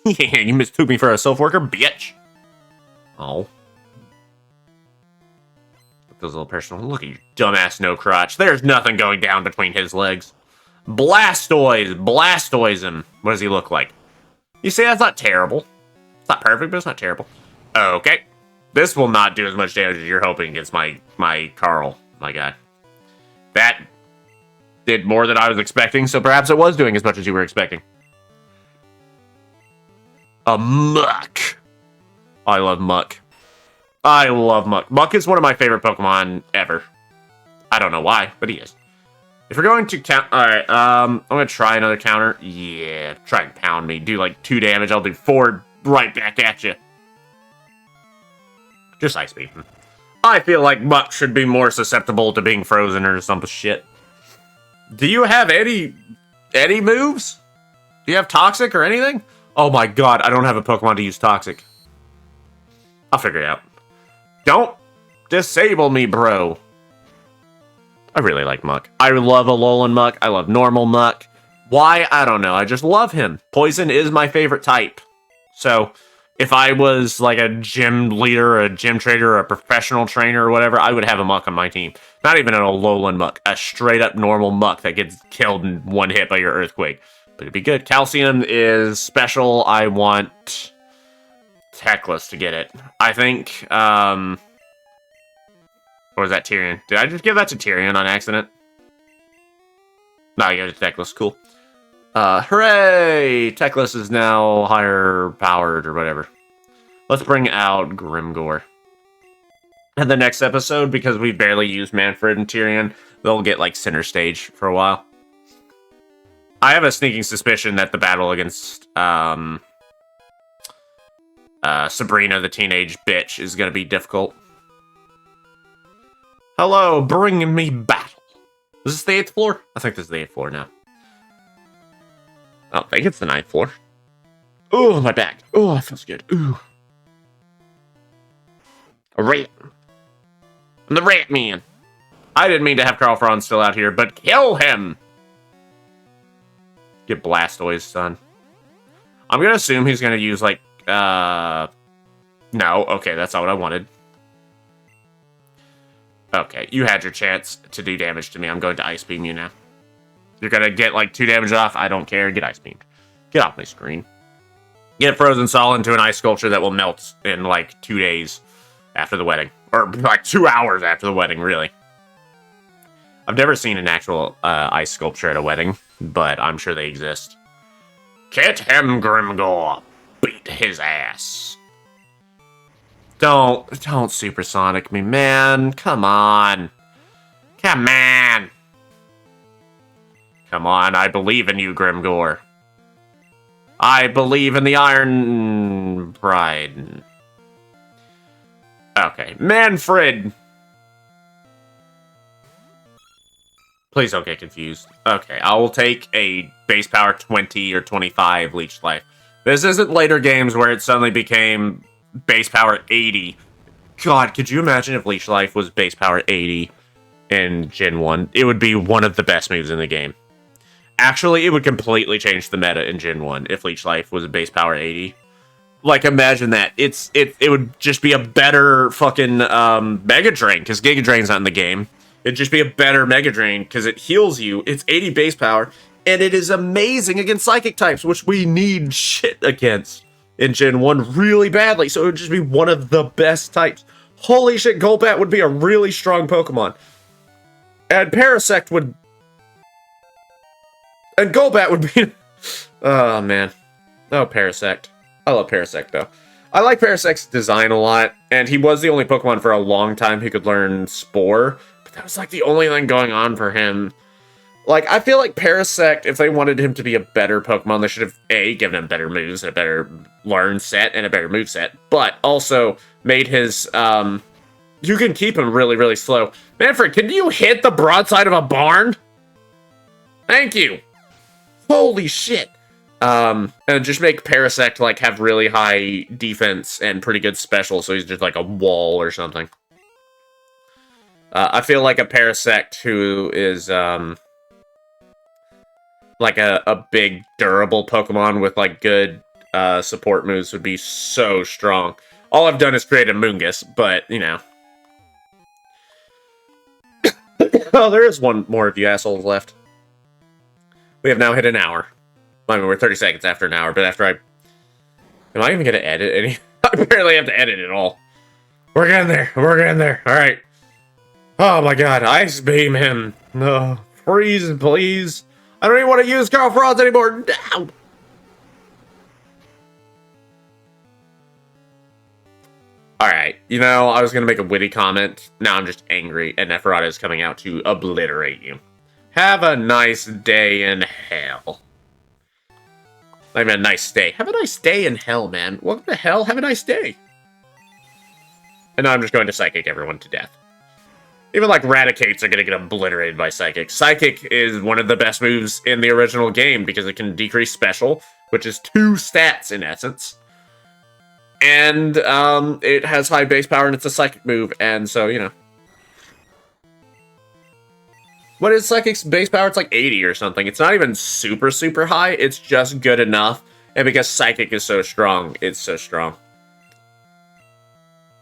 Yeah, you mistook me for a self worker, bitch. Oh. Those little personal. Look at you, dumbass no crotch. There's nothing going down between his legs. Blastoise him. What does he look like? You see, that's not terrible. It's not perfect, but it's not terrible. Okay. This will not do as much damage as you're hoping against my Carl. My god. That did more than I was expecting, so perhaps it was doing as much as you were expecting. A Muck. Oh, I love Muck. I love Muck. Muck is one of my favorite Pokemon ever. I don't know why, but he is. If we're going to count... Alright, I'm going to try another counter. Yeah, try and pound me. Do like 2 damage. I'll do 4 right back at you. Just Ice Beam. I feel like Muck should be more susceptible to being frozen or some shit. Do you have any moves? Do you have Toxic or anything? Oh my god, I don't have a Pokemon to use Toxic. I'll figure it out. Don't disable me, bro. I really like Muck. I love Alolan Muck. I love normal Muck. Why? I don't know. I just love him. Poison is my favorite type. So, if I was like a gym leader, a gym trainer, or a professional trainer or whatever, I would have a Muck on my team. Not even an Alolan Muck. A straight up normal Muck that gets killed in 1 hit by your Earthquake. But it'd be good. Calcium is special. I want Teclis to get it. I think, or was that Tyrion? Did I just give that to Tyrion on accident? No, I gave it to Teclis. Cool. Hooray! Teclis is now higher powered or whatever. Let's bring out Grimgor. In the next episode, because we barely used Manfred and Tyrion, they'll get like center stage for a while. I have a sneaking suspicion that the battle against Sabrina, the teenage bitch, is going to be difficult. Hello, bring me battle. Is this the 8th floor? I think this is the 8th floor now. I don't think it's the 9th floor. Ooh, my back. Ooh, that feels good. Ooh. A rat. I'm the rat man. I didn't mean to have Carl Franz still out here, but kill him! Get Blastoise, son. I'm gonna assume he's gonna use, like, no, okay, that's not what I wanted. Okay, you had your chance to do damage to me. I'm going to Ice Beam you now. You're gonna get, like, 2 damage off. I don't care. Get Ice Beamed. Get off my screen. Get Frozen Sol into an Ice Sculpture that will melt in, like, 2 days after the wedding. Or, like, 2 hours after the wedding, really. I've never seen an actual Ice Sculpture at a wedding, but I'm sure they exist. Get him, Grimgor. Beat his ass. Don't Supersonic me, man. Come on. Come on. Come on, I believe in you, Grimgor. I believe in the Iron Pride. Okay, Manfred. Please don't get confused. Okay, I will take a base power 20 or 25 Leech Life. This isn't later games where it suddenly became base power 80. God, could you imagine if Leech Life was base power 80 in Gen 1? It would be one of the best moves in the game. Actually, it would completely change the meta in Gen 1 if Leech Life was a base power 80. Like, imagine that. It would just be a better fucking Mega Drain, because Giga Drain's not in the game. It'd just be a better Mega Drain, because it heals you. It's 80 base power, and it is amazing against Psychic types, which we need shit against in Gen 1 really badly, so it would just be one of the best types. Holy shit, Golbat would be a really strong Pokemon. And Parasect would... And Golbat would be... Oh, man. Oh, Parasect. I love Parasect, though. I like Parasect's design a lot, and he was the only Pokemon for a long time who could learn Spore, but that was, like, the only thing going on for him. Like, I feel like Parasect, if they wanted him to be a better Pokemon, they should have, A, given him better moves, a better learn set, and a better move set, but also made his, you can keep him really, really slow. Manfred, can you hit the broadside of a barn? Thank you. Holy shit. And just make Parasect, like, have really high defense and pretty good special, so he's just like a wall or something. I feel like a Parasect who is, like a big, durable Pokemon with, like, good support moves would be so strong. All I've done is create a Moongus, but, you know. Oh, there is one more of you assholes left. We have now hit an hour. I mean, we're 30 seconds after an hour, but after I... Am I even going to edit any? I barely have to edit at all. We're getting there. We're getting there. All right. Oh, my God. Ice beam him. No. Freeze, please. I don't even want to use Carl Franz anymore. No. Alright, you know, I was going to make a witty comment. Now I'm just angry, and Neferata is coming out to obliterate you. Have a nice day in hell. I mean, a nice day. Have a nice day in hell, man. Welcome to hell. Have a nice day. And now I'm just going to Psychic everyone to death. Even, like, Raticates are going to get obliterated by Psychic. Psychic is one of the best moves in the original game because it can decrease Special, which is 2 stats in essence. And it has high base power, and it's a Psychic move, and so, you know. What is Psychic's base power? It's like 80 or something. It's not even super, super high. It's just good enough. And because Psychic is so strong, it's so strong.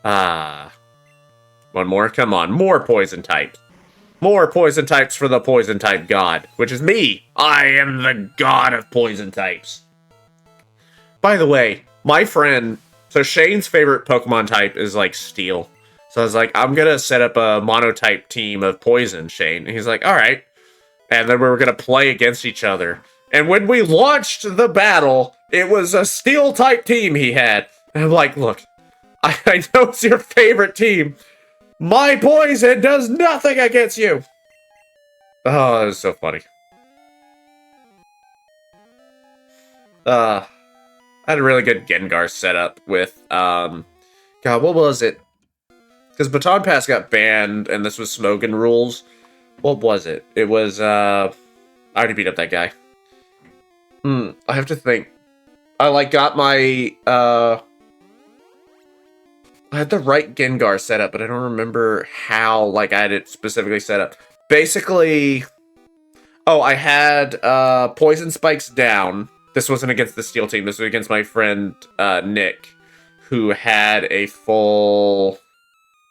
One more? Come on. More Poison types. More Poison types for the Poison type god, which is me. I am the god of Poison types. By the way, my friend... So Shane's favorite Pokemon type is, like, Steel. So I was like, I'm going to set up a monotype team of Poison, Shane. And he's like, all right. And then we were going to play against each other. And when we launched the battle, it was a Steel-type team he had. And I'm like, look, I know it's your favorite team. My Poison does nothing against you. Oh, that was so funny. I had a really good Gengar setup with, God, what was it? Because Baton Pass got banned, and this was Smogon rules. What was it? It was, I already beat up that guy. I have to think. I, like, got my, I had the right Gengar set up, but I don't remember how, like, I had it specifically set up. Basically, oh, I had, Poison Spikes down. This wasn't against the Steel team. This was against my friend, Nick, who had a full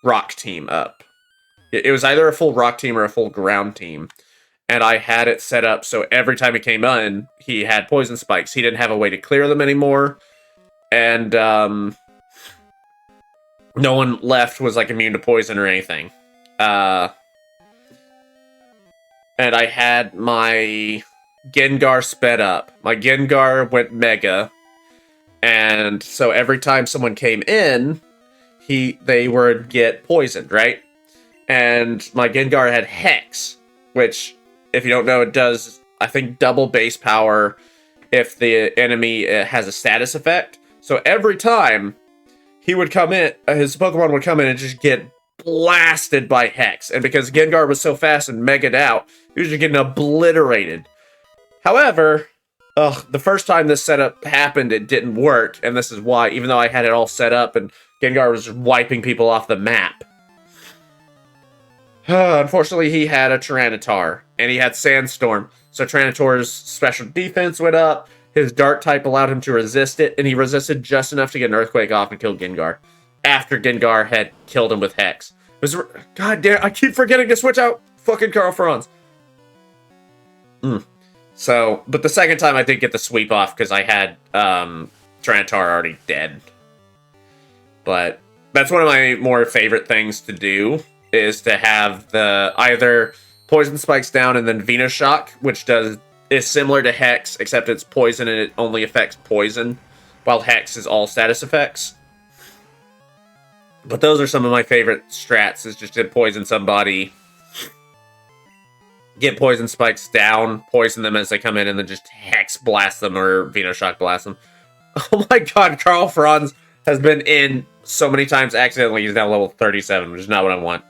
Rock team up. It was either a full Rock team or a full Ground team. And I had it set up so every time he came in, he had Poison Spikes. He didn't have a way to clear them anymore. And, no one left was, like, immune to poison or anything. And I had my Gengar sped up. My Gengar went Mega. And so every time someone came in, they would get poisoned, right? And my Gengar had Hex, which, if you don't know, it does, I think, double base power if the enemy has a status effect. So every time he would come in, his Pokemon would come in and just get blasted by Hex. And because Gengar was so fast and Mega'd out, he was just getting obliterated. However, the first time this setup happened, it didn't work, and this is why, even though I had it all set up and Gengar was wiping people off the map. Unfortunately, he had a Tyranitar, and he had Sandstorm, so Tyranitar's special defense went up, his Dark type allowed him to resist it, and he resisted just enough to get an Earthquake off and kill Gengar, after Gengar had killed him with Hex. God damn, I keep forgetting to switch out fucking Carl Franz. So, but the second time I did get the sweep off because I had Tyranitar already dead. But that's one of my more favorite things to do, is to have the either Poison Spikes down and then Venoshock, which is similar to Hex, except it's poison and it only affects poison, while Hex is all status effects. But those are some of my favorite strats, is just to poison somebody get poison spikes down, poison them as they come in, and then just hex blast them or Venoshock blast them. Oh my god, Carl Franz has been in so many times accidentally. He's now level 37, which is not what I want.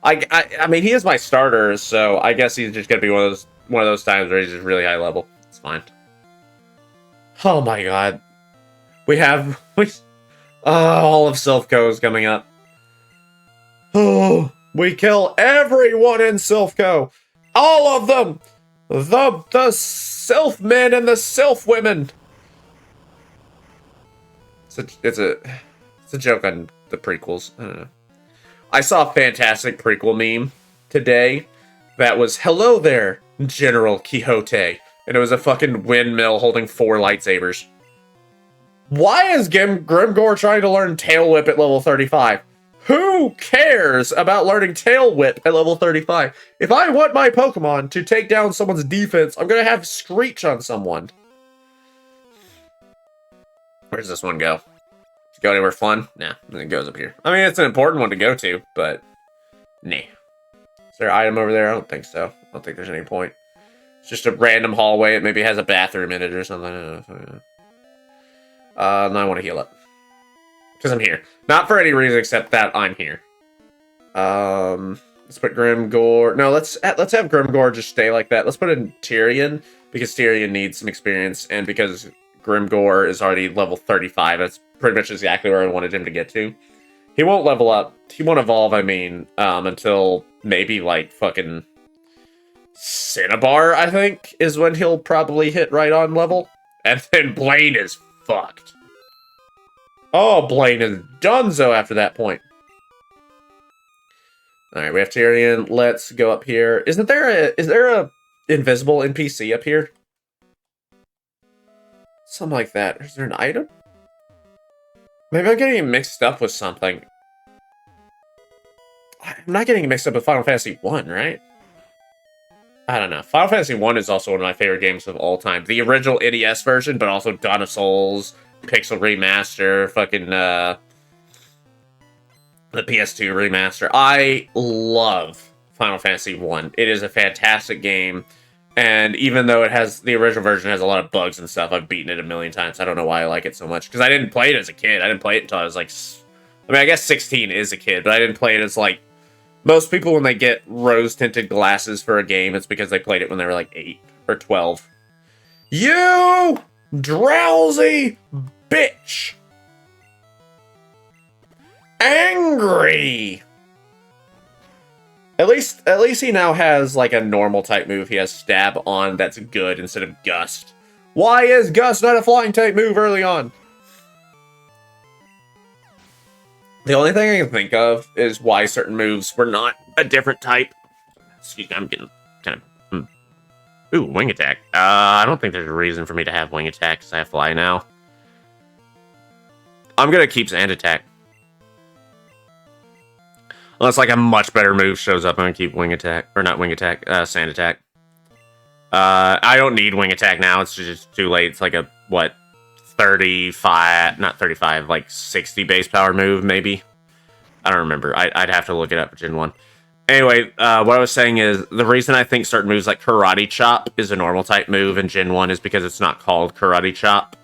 I mean, he is my starter, so I guess he's just gonna be one of those times where he's just really high level. It's fine. Oh my god, all of Silph CO is coming up. Oh, we kill everyone in Silph CO. All of them! The Silph men and the Silph women! It's a joke on the prequels. I don't know. I saw a fantastic prequel meme today that was, "Hello there, General Quixote." And it was a fucking windmill holding 4 lightsabers. Why is Grimgor trying to learn Tail Whip at level 35? Who cares about learning Tail Whip at level 35? If I want my Pokemon to take down someone's defense, I'm gonna have Screech on someone. Where's this one go? Does it go anywhere fun? Nah, it goes up here. I mean, it's an important one to go to, but nah. Is there an item over there? I don't think so. I don't think there's any point. It's just a random hallway. It maybe has a bathroom in it or something. I don't know. And I want to heal up. Because I'm here. Not for any reason except that I'm here. Let's put Grimgor. No, let's have Grimgor just stay like that. Let's put in Tyrion, because Tyrion needs some experience, and because Grimgor is already level 35, that's pretty much exactly where I wanted him to get to. He won't level up. He won't evolve, I mean, until maybe, like, fucking Cinnabar, I think, is when he'll probably hit right on level. And then Blaine is fucked. Oh, Blaine is donezo after that point. Alright, we have Tyrion. Let's go up here. Is there a invisible NPC up here? Something like that. Is there an item? Maybe I'm getting it mixed up with something. I'm not getting it mixed up with Final Fantasy 1, right? I don't know. Final Fantasy 1 is also one of my favorite games of all time. The original NES version, but also Dawn of Souls, Pixel Remaster, fucking, the PS2 remaster. I love Final Fantasy 1. It is a fantastic game, and even though the original version has a lot of bugs and stuff, I've beaten it a million times. I don't know why I like it so much, because I didn't play it as a kid. I didn't play it until I was like, I mean, I guess 16 is a kid, but I didn't play it as like, most people when they get rose-tinted glasses for a game, it's because they played it when they were like 8 or 12. You drowsy bitch! Angry! At least he now has like a normal type move. He has Stab on that's good instead of Gust. Why is Gust not a flying type move early on? The only thing I can think of is why certain moves were not a different type. Excuse me, I'm getting kind of... Ooh, Wing Attack. I don't think there's a reason for me to have Wing Attack because I have Fly now. I'm going to keep Sand Attack. Unless like a much better move shows up, I'm going to keep Wing Attack. Or not Wing Attack, Sand Attack. I don't need Wing Attack now. It's just too late. It's like a, what, 35, not 35, like 60 base power move, maybe? I don't remember. I'd have to look it up for Gen 1. Anyway, what I was saying is, the reason I think certain moves like Karate Chop is a normal type move in Gen 1 is because it's not called Karate Chop.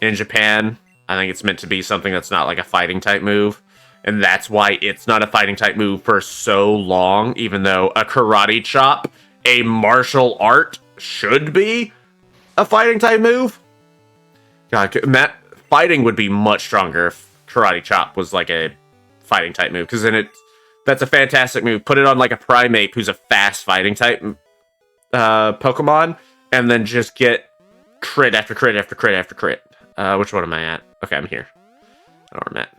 In Japan, I think it's meant to be something that's not like a fighting type move. And that's why it's not a fighting type move for so long, even though a Karate Chop, a martial art, should be a fighting type move. God, fighting would be much stronger if Karate Chop was like a fighting type move, because then that's a fantastic move. Put it on like a Primeape who's a fast fighting type Pokemon, and then just get crit after crit after crit after crit. Which one am I at? Okay, I'm here. I don't know where I'm at.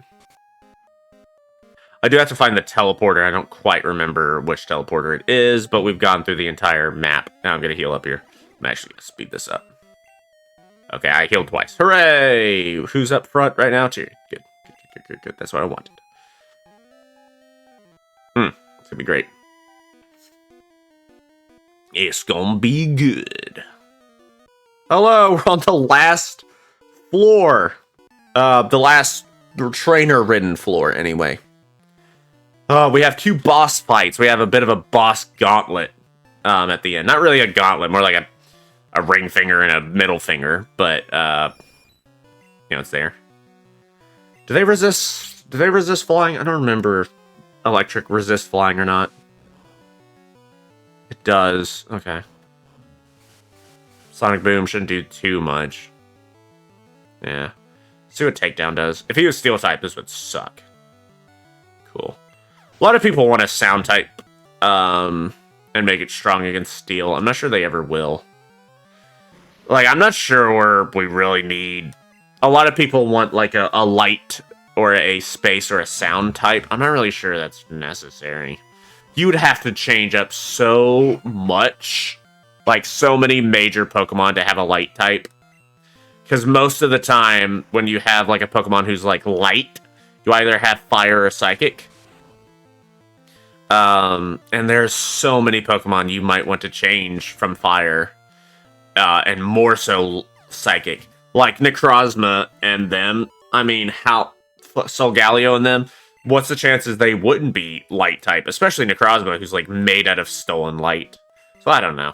I do have to find the teleporter. I don't quite remember which teleporter it is, but we've gone through the entire map. Now I'm going to heal up here. I'm actually going to speed this up. Okay, I healed twice. Hooray! Who's up front right now? Cheer. Good. Good. That's what I wanted. It's going to be great. It's going to be good. Hello, we're on the last floor. The last trainer-ridden floor, anyway. We have 2 boss fights. We have a bit of a boss gauntlet. at the end. Not really a gauntlet, more like a ring finger and a middle finger, but you know, it's there. Do they resist? Do they resist flying? I don't remember electric resist flying or not. It does. Okay. Sonic Boom shouldn't do too much. Yeah. See what Takedown does. If he was Steel type, this would suck. Cool. A lot of people want to Sound type and make it strong against Steel. I'm not sure they ever will. Like, I'm not sure we really need... A lot of people want, like, a light or a space or a sound type. I'm not really sure that's necessary. You would have to change up so much. Like, so many major Pokemon to have a light type. Because most of the time, when you have, like, a Pokemon who's, like, light, you either have Fire or Psychic. And there's so many Pokemon you might want to change from Fire. And more so Psychic. Like Necrozma and them. I mean, how... Solgaleo and them. What's the chances they wouldn't be light type? Especially Necrozma, who's, like, made out of stolen light. So, I don't know.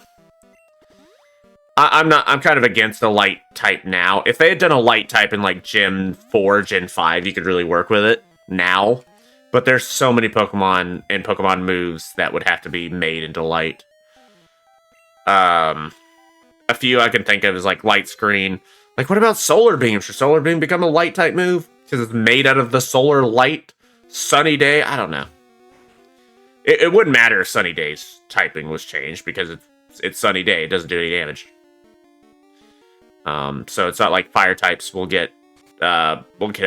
I'm kind of against a light type now. If they had done a light type in, like, Gen 4, Gen 5, you could really work with it now. But there's so many Pokemon and Pokemon moves that would have to be made into light. A few I can think of is, like, Light Screen. Like, what about Solar Beam? Should Solar Beam become a light type move? Because it's made out of the solar light. Sunny Day? I don't know. It wouldn't matter if Sunny Day's typing was changed because it's Sunny Day. It doesn't do any damage. So it's not like fire types will get a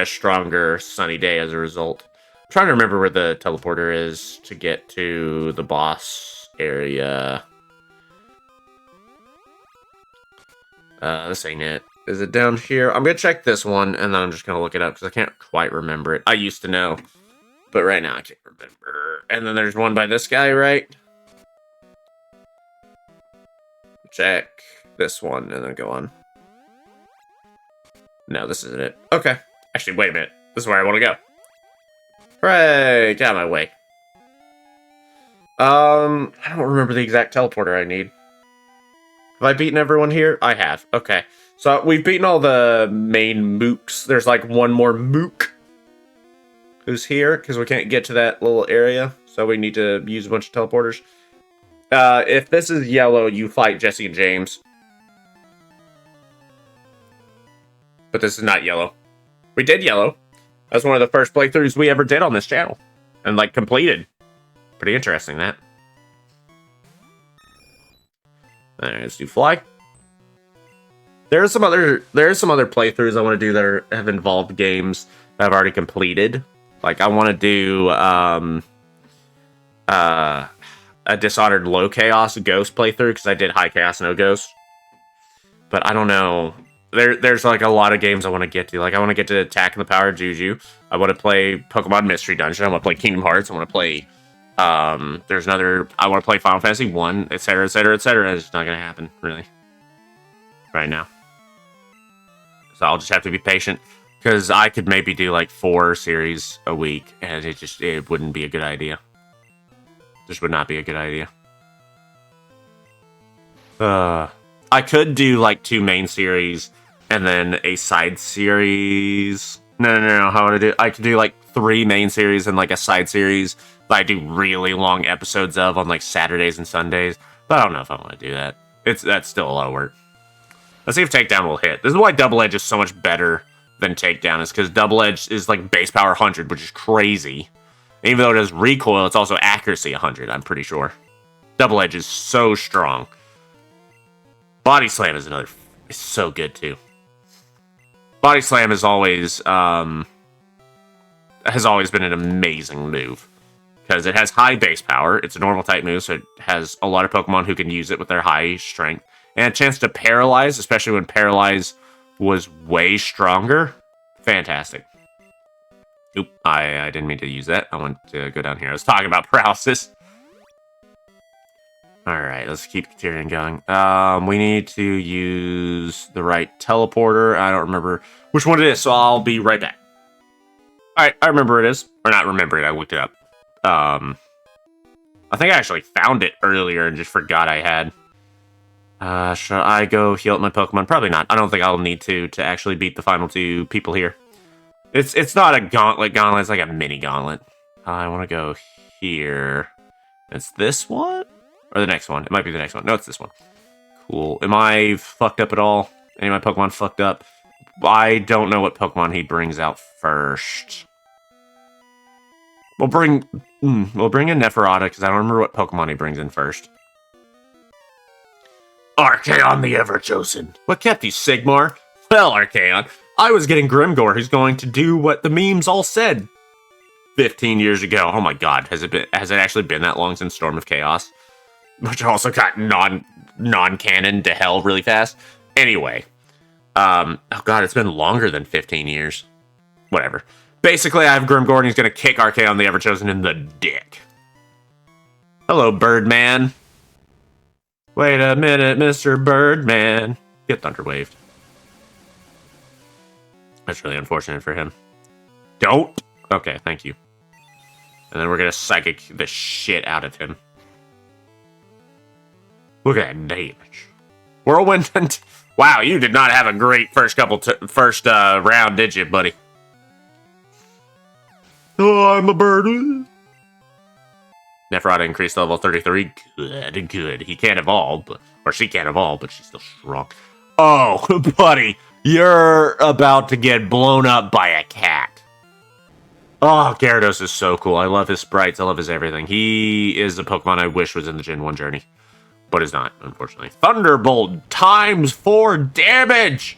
stronger Sunny Day as a result. I'm trying to remember where the teleporter is to get to the boss area. This ain't it. Is it down here? I'm gonna check this one, and then I'm just gonna look it up, because I can't quite remember it. I used to know, but right now I can't remember. And then there's one by this guy, right? Check this one, and then go on. No, this isn't it. Okay. Actually, wait a minute. This is where I want to go. Hooray! Get out of my way. I don't remember the exact teleporter I need. Have I beaten everyone here? I have. Okay. So we've beaten all the main mooks. There's like one more mook who's here because we can't get to that little area. So we need to use a bunch of teleporters. If this is yellow, you fight Jesse and James. But this is not yellow. We did yellow. That's one of the first playthroughs we ever did on this channel. And like completed. Pretty interesting, that. Alright, let's do fly. There are some other playthroughs I want to do that have involved games that I've already completed. Like I want to do a Dishonored Low Chaos Ghost playthrough because I did High Chaos No Ghost. But I don't know. There's like a lot of games I want to get to. Like I want to get to Attack and the Power of Juju. I want to play Pokemon Mystery Dungeon. I want to play Kingdom Hearts. I want to play there's another. I want to play Final Fantasy 1, etc., etc., etc. It's not gonna happen really right now. So I'll just have to be patient, because I could maybe do like 4 series a week, and it wouldn't be a good idea. This would not be a good idea. I could do like 2 main series and then a side series. No. How would I do? I could do like 3 main series and like a side series that I do really long episodes of on like Saturdays and Sundays. But I don't know if I want to do that. That's still a lot of work. Let's see if Takedown will hit. This is why Double Edge is so much better than Takedown, is because Double Edge is like base power 100, which is crazy. Even though it has recoil, it's also accuracy 100, I'm pretty sure. Double Edge is so strong. Body Slam is so good too. Body Slam is always been an amazing move. Because it has high base power. It's a normal type move, so it has a lot of Pokemon who can use it with their high strength. And a chance to paralyze, especially when paralyze was way stronger. Fantastic. Oop, I didn't mean to use that. I want to go down here. I was talking about paralysis. Alright, let's keep Tyrion going. We need to use the right teleporter. I don't remember which one it is, so I'll be right back. Alright, I remember it is. Or not remember it, I looked it up. I think I actually found it earlier and just forgot I had. Should I go heal up my Pokemon? Probably not. I don't think I'll need to actually beat the final 2 people here. It's not a gauntlet, it's like a mini gauntlet. I want to go here. It's this one? Or the next one? It might be the next one. No, it's this one. Cool. Am I fucked up at all? Any of my Pokemon fucked up? I don't know what Pokemon he brings out first. We'll bring in Neferata, because I don't remember what Pokemon he brings in first. Archaon the Ever-Chosen. What kept you, Sigmar? Well, Archaon, I was getting Grimgor, who's going to do what the memes all said 15 years ago. Oh my god, has it actually been that long since Storm of Chaos? Which also got non-canon to hell really fast. Anyway. Oh god, it's been longer than 15 years. Whatever. Basically, I have Grimgor, and he's gonna kick Archaon the Ever-Chosen in the dick. Hello, Birdman. Wait a minute, Mr. Birdman. Get Thunderwaved. That's really unfortunate for him. Don't? Okay, thank you. And then we're gonna Psychic the shit out of him. Look at that damage. Whirlwind and... Wow, you did not have a great first round, did you, buddy? Oh, I'm a bird. Neferata increased to level 33. Good. He can't evolve, or she can't evolve, but she's still strong. Oh, buddy, you're about to get blown up by a cat. Oh, Gyarados is so cool. I love his sprites. I love his everything. He is a Pokemon I wish was in the Gen 1 journey, but is not, unfortunately. Thunderbolt times 4 damage.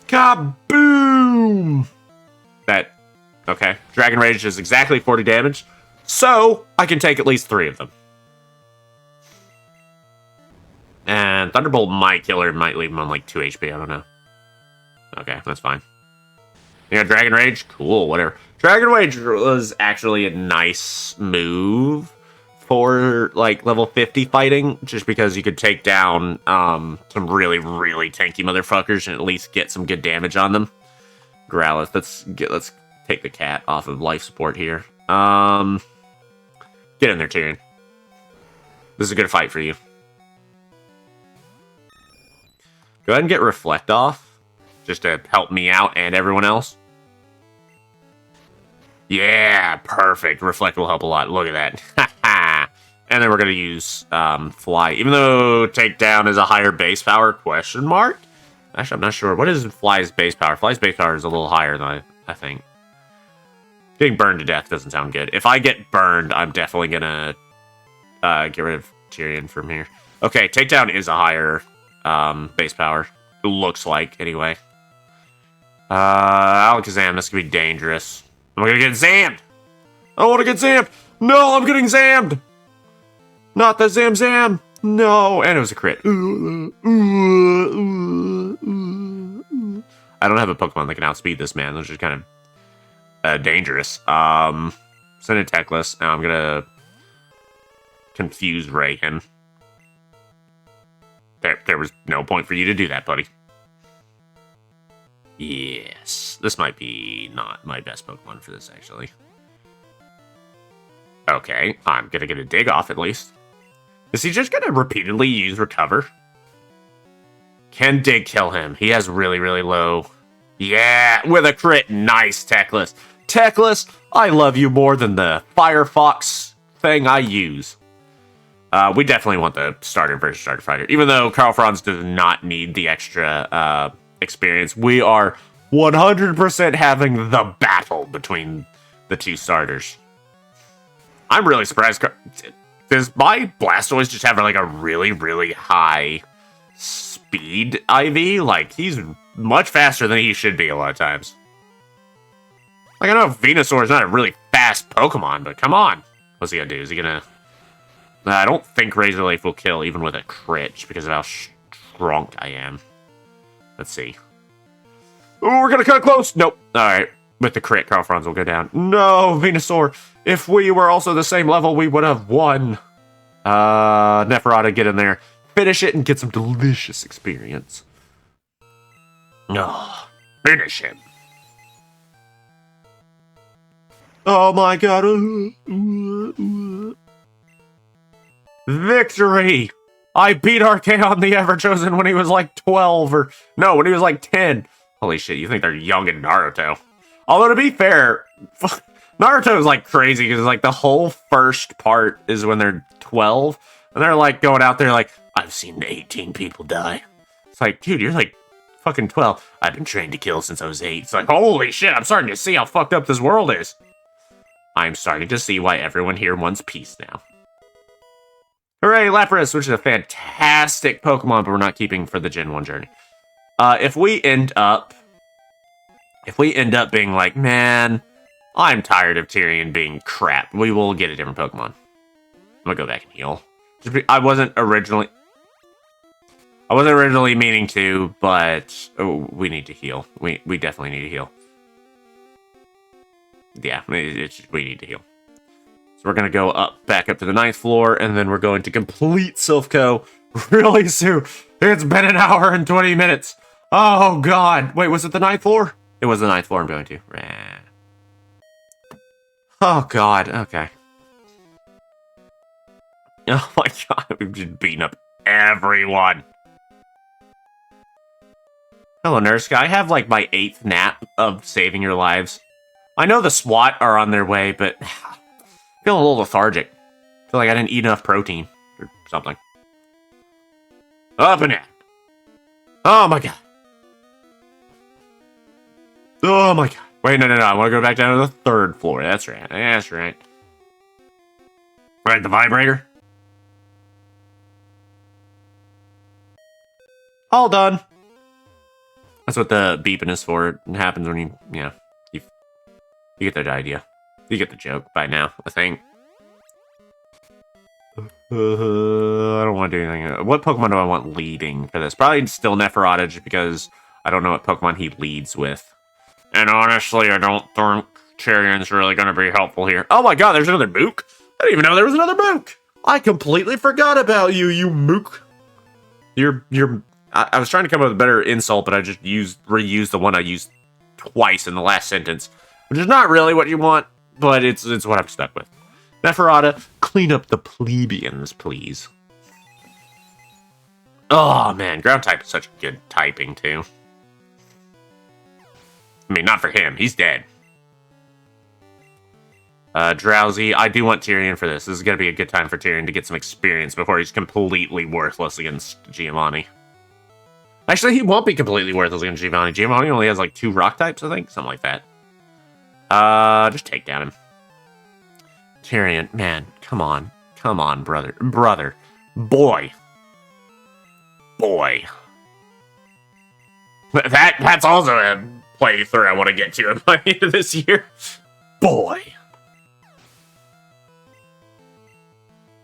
Kaboom! Okay. Dragon Rage is exactly 40 damage. So, I can take at least 3 of them. And Thunderbolt might kill her, might leave him on like 2 HP, I don't know. Okay, that's fine. Yeah, Dragon Rage? Cool, whatever. Dragon Rage was actually a nice move for like level 50 fighting, just because you could take down some really, really tanky motherfuckers and at least get some good damage on them. Growlithe, let's take the cat off of life support here. Get in there, Tyrion. This is a good fight for you. Go ahead and get Reflect off, just to help me out and everyone else. Yeah, perfect. Reflect will help a lot. Look at that. And then we're going to use Fly. Even though Takedown is a higher base power, question mark? Actually, I'm not sure. What is Fly's base power? Fly's base power is a little higher than I think. Getting burned to death doesn't sound good. If I get burned, I'm definitely going to get rid of Tyrion from here. Okay, Takedown is a higher base power. It looks like, anyway. Alakazam, this could be dangerous. I'm gonna get zammed! I want to get zammed! No, I'm getting zammed! Not the Zam! No! And it was a crit. I don't have a Pokemon that can outspeed this man, which is kind of dangerous. Send a Teclis. Now I'm gonna confuse Rayhan. There was no point for you to do that, buddy. Yes. This might be not my best Pokemon for this, actually. Okay, I'm gonna get a dig off at least. Is he just gonna repeatedly use Recover? Can Dig kill him? He has really, really low. Yeah, with a crit. Nice, Teclis. Teclis, I love you more than the Firefox thing I use. We definitely want the starter versus starter fighter. Even though Karl Franz does not need the extra experience, we are 100% having the battle between the 2 starters. I'm really surprised. Does my Blastoise just have like a really, really high speed IV? Like, he's much faster than he should be a lot of times. Like, I know Venusaur is not a really fast Pokemon, but come on. What's he gonna do? Is he gonna... I don't think Razor Leaf will kill even with a crit, just because of how strong I am. Let's see. Oh, we're gonna cut close! Nope. Alright. With the crit, Karl Franz will go down. No, Venusaur! If we were also the same level, we would have won. Neferata, get in there. Finish it and get some delicious experience. Oh, finish him. Oh my god. Victory! I beat Archaon the Ever-Chosen when he was like 12 or... No, when he was like 10. Holy shit, you think they're young in Naruto. Although, to be fair, Naruto is like crazy because like the whole first part is when they're 12. And they're like going out there like, I've seen 18 people die. It's like, dude, you're like fucking 12. I've been trained to kill since I was 8. It's like, holy shit, I'm starting to see how fucked up this world is. I'm starting to see why everyone here wants peace now. Hooray, Lapras, which is a fantastic Pokemon, but we're not keeping for the Gen 1 journey. If we end up being like, man, I'm tired of Tyrion being crap, we will get a different Pokemon. I'm gonna go back and heal. I wasn't originally meaning to, but we need to heal. We definitely need to heal. Yeah, we need to heal. So we're going to go back up to the 9th floor, and then we're going to complete Silph CO really soon. It's been an hour and 20 minutes. Oh, God. Wait, was it the 9th floor? It was the 9th floor I'm going to. Oh, God. Okay. Oh, my God. We've just beaten up everyone. Hello, Nurse Guy. I have, like, my 8th nap of saving your lives. I know the SWAT are on their way, but... feeling a little lethargic. Feel like I didn't eat enough protein or something. Up and down. Oh my god. Oh my god. Wait, no. I want to go back down to the 3rd floor. That's right. That's right. Right, the vibrator. All done. That's what the beeping is for. It happens when you get the idea. You get the joke by now, I think. I don't want to do anything. What Pokemon do I want leading for this? Probably still Neferata, just because I don't know what Pokemon he leads with. And honestly, I don't think Tyrion's really going to be helpful here. Oh my god, there's another Mook? I didn't even know there was another Mook! I completely forgot about you, you Mook! I was trying to come up with a better insult, but I just reused the one I used twice in the last sentence. Which is not really what you want. But it's what I'm stuck with. Neferata, clean up the plebeians, please. Oh, man. Ground type is such a good typing, too. I mean, not for him. He's dead. Drowsy. I do want Tyrion for this. This is going to be a good time for Tyrion to get some experience before he's completely worthless against Giovanni. Actually, he won't be completely worthless against Giovanni. Giovanni only has, like, 2 rock types, I think. Something like that. Just take down him. Tyrion, man, come on. Come on, brother. Boy. That's also a playthrough I want to get to by the end of this year. Boy.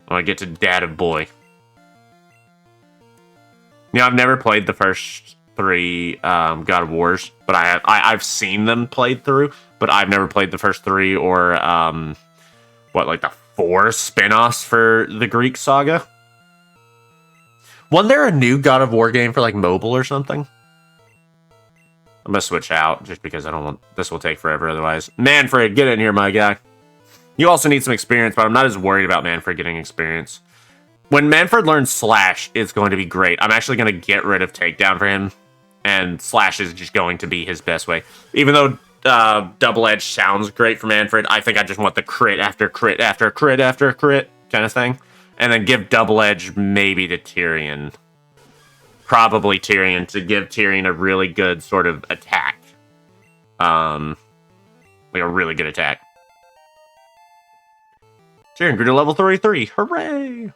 I want to get to Dad of Boy. You know, I've never played the first 3 God of Wars, but I've seen them played through, but I've never played the first 3 or like the 4 spin-offs for the Greek saga. Wasn't there a new God of War game for like mobile or something? I'm gonna switch out just because I don't want this will take forever otherwise. Manfred, get in here, my guy. You also need some experience, but I'm not as worried about Manfred getting experience. When Manfred learns Slash, it's going to be great. I'm actually going to get rid of Takedown for him, and Slash is just going to be his best way. Even though Double Edge sounds great for Manfred, I think I just want the crit after crit after crit after crit kind of thing. And then give Double Edge maybe to Tyrion. Probably Tyrion, to give Tyrion a really good sort of attack. Like a really good attack. Tyrion grew to level 33. Hooray!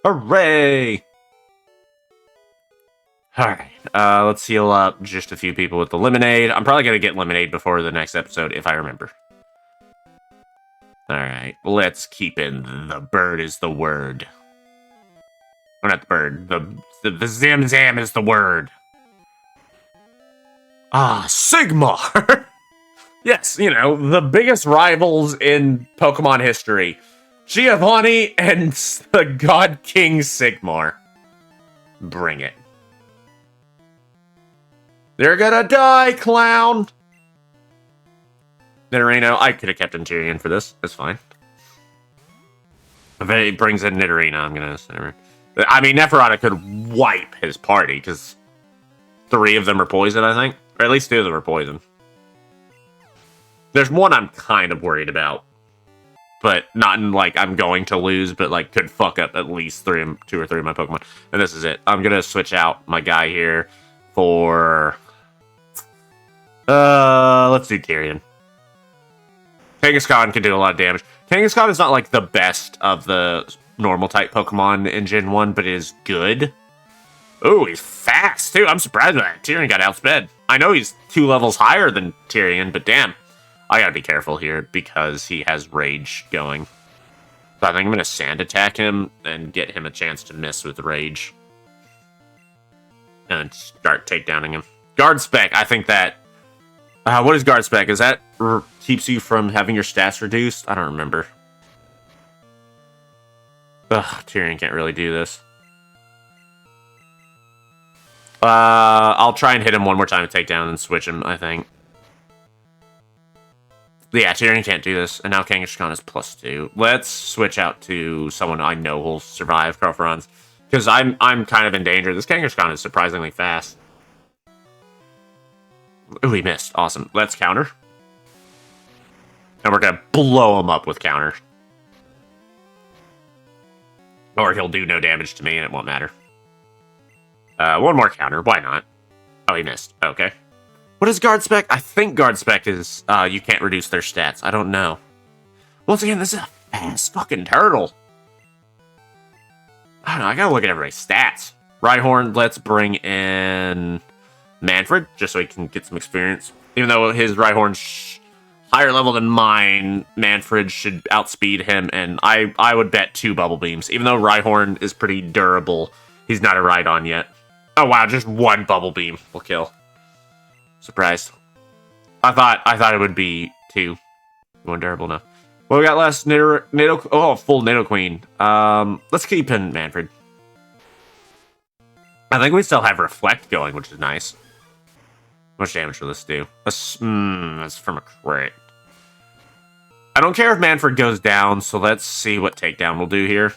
Hooray! Alright, let's heal up just a few people with the Lemonade. I'm probably going to get Lemonade before the next episode, if I remember. Alright, let's keep in the bird is the word. Or not the bird, the Zam Zam is the word. Ah, Sigmar! Yes, you know, the biggest rivals in Pokemon history. Giovanni and the God King Sigmar. Bring it. They're gonna die, clown! Nidorino, I could have kept in Tyrion for this. That's fine. If it brings in Nidorina, I'm gonna Incinerate. I mean, Neferata could wipe his party, because 3 of them are poison, I think. Or at least 2 of them are poison. There's one I'm kind of worried about. But not in, like, I'm going to lose, but, like, could fuck up at least 2 or 3 of my Pokemon. And this is it. I'm gonna switch out my guy here for... let's do Tyrion. Kangaskhan can do a lot of damage. Kangaskhan is not, like, the best of the normal-type Pokemon in Gen 1, but it is good. Ooh, he's fast, too. I'm surprised by that. Tyrion got outsped. I know he's 2 levels higher than Tyrion, but damn. I gotta be careful here because he has Rage going. So I think I'm gonna Sand Attack him and get him a chance to miss with Rage. And start takedowning him. Guard Spec, I think that... what is Guard Spec? Is that keeps you from having your stats reduced? I don't remember. Ugh, Tyrion can't really do this. I'll try and hit him one more time to take down and switch him, I think. Yeah, Tyrion can't do this, and now Kangaskhan is +2. Let's switch out to someone I know will survive Carlfrons, because I'm kind of in danger. This Kangaskhan is surprisingly fast. Ooh, he missed. Awesome. Let's counter. And we're gonna blow him up with counter. Or he'll do no damage to me, and it won't matter. One more counter. Why not? Oh, he missed. Okay. What is Guard Spec? I think Guard Spec is, you can't reduce their stats. I don't know. Once again, this is a fast fucking turtle. I don't know, I gotta look at everybody's stats. Rhyhorn, let's bring in Manfred, just so he can get some experience. Even though his Rhyhorn's higher level than mine, Manfred should outspeed him, and I would bet 2 Bubble Beams. Even though Rhyhorn is pretty durable, he's not a Rhydon yet. Oh wow, just 1 Bubble Beam will kill. Surprised. I thought it would be 2. More durable enough. What we got last? Oh, full Nidoqueen. Let's keep in Manfred. I think we still have Reflect going, which is nice. How much damage will this do? That's from a crit. I don't care if Manfred goes down, so let's see what takedown will do here.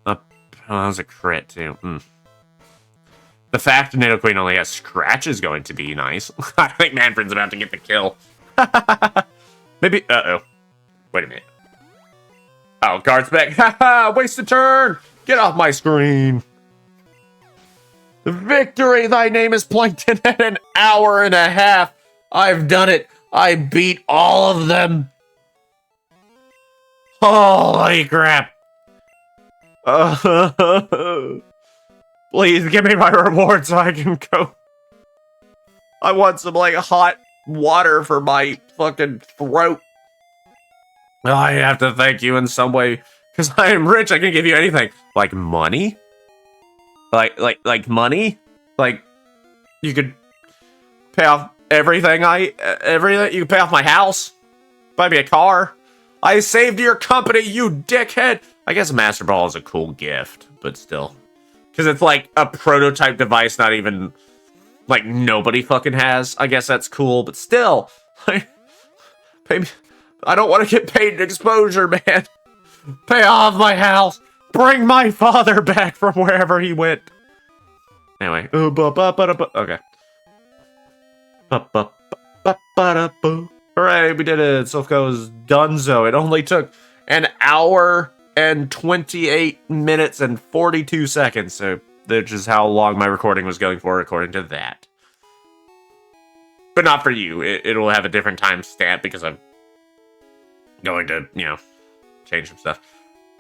Oh, that was a crit, too. The fact Nidoqueen only has Scratch is going to be nice. I think Manfred's about to get the kill. Maybe... Uh-oh. Wait a minute. Oh, Guard Spec. Haha! Wasted turn! Get off my screen! Victory! Thy name is Plankton in an hour and a half! I've done it! I beat all of them! Holy crap! Please give me my reward so I can go. I want some, like, hot water for my fucking throat. I have to thank you in some way, because I am rich. I can give you anything. Like money? Like money? Like, you could pay off everything everything. You could pay off my house. Buy me a car. I saved your company, you dickhead. I guess a Master Ball is a cool gift, but still. Because it's like a prototype device, not even, like, nobody fucking has. I guess that's cool, but still. Pay me. I don't want to get paid in exposure, man. Pay off my house. Bring my father back from wherever he went. Anyway. Okay. Hooray, we did it. Silph CO is donezo. It only took an hour and 28 minutes and 42 seconds, so which is how long my recording was going for, according to that. But not for you. It'll have a different timestamp because I'm going to, you know, change some stuff.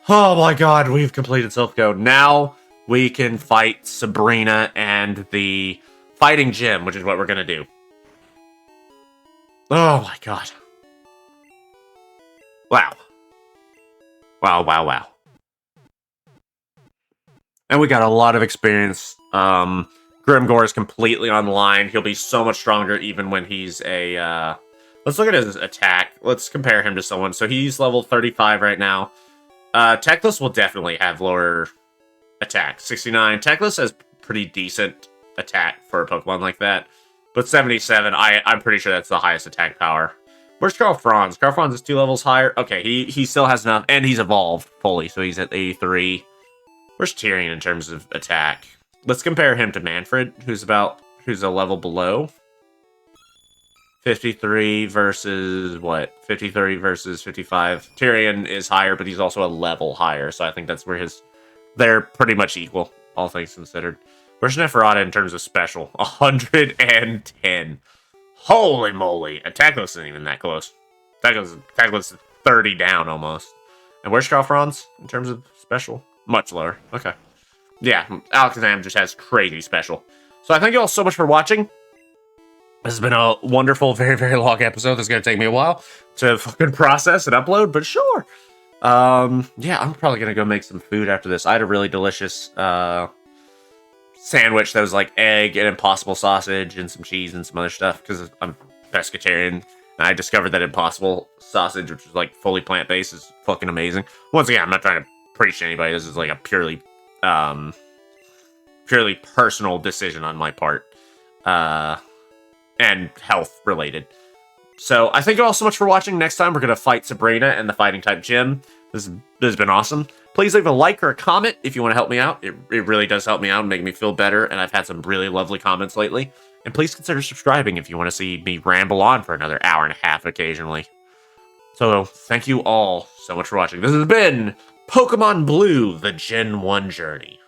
Oh my god, we've completed Silph CO. Now we can fight Sabrina and the fighting gym, which is what we're gonna do. Oh my god. Wow. Wow. And we got a lot of experience. Grimgor is completely online. He'll be so much stronger even when he's a... Let's look at his attack. Let's compare him to someone. So he's level 35 right now. Teclis will definitely have lower attack. 69. Teclis has pretty decent attack for a Pokemon like that. But 77, I'm pretty sure that's the highest attack power. Where's Carl Franz? Carl Franz is 2 levels higher. Okay, he still has enough, and he's evolved fully, so he's at 83. Where's Tyrion in terms of attack? Let's compare him to Manfred, who's a level below. 53 versus what? 53 versus 55. Tyrion is higher, but he's also a level higher, so I think that's where they're pretty much equal, all things considered. Where's Neferata in terms of special? 110. Holy moly. Attack list isn't even that close. Attack list is 30 down almost. And where's Carl Franz in terms of special? Much lower. Okay. Yeah, Alakazam just has crazy special. So I thank you all so much for watching. This has been a wonderful, very, very long episode. It's going to take me a while to fucking process and upload, but sure. Yeah, I'm probably going to go make some food after this. I had a really delicious sandwich that was like egg and Impossible sausage and some cheese and some other stuff because I'm pescatarian. And I discovered that Impossible sausage, which is like fully plant-based, is fucking amazing. Once again, I'm not trying to preach to anybody. This is like a purely personal decision on my part. And health related. So I thank you all so much for watching. Next time we're going to fight Sabrina and the fighting type gym. This has been awesome. Please leave a like or a comment if you want to help me out. It really does help me out and make me feel better. And I've had some really lovely comments lately. And please consider subscribing if you want to see me ramble on for another hour and a half occasionally. So thank you all so much for watching. This has been Pokemon Blue, the Gen 1 journey.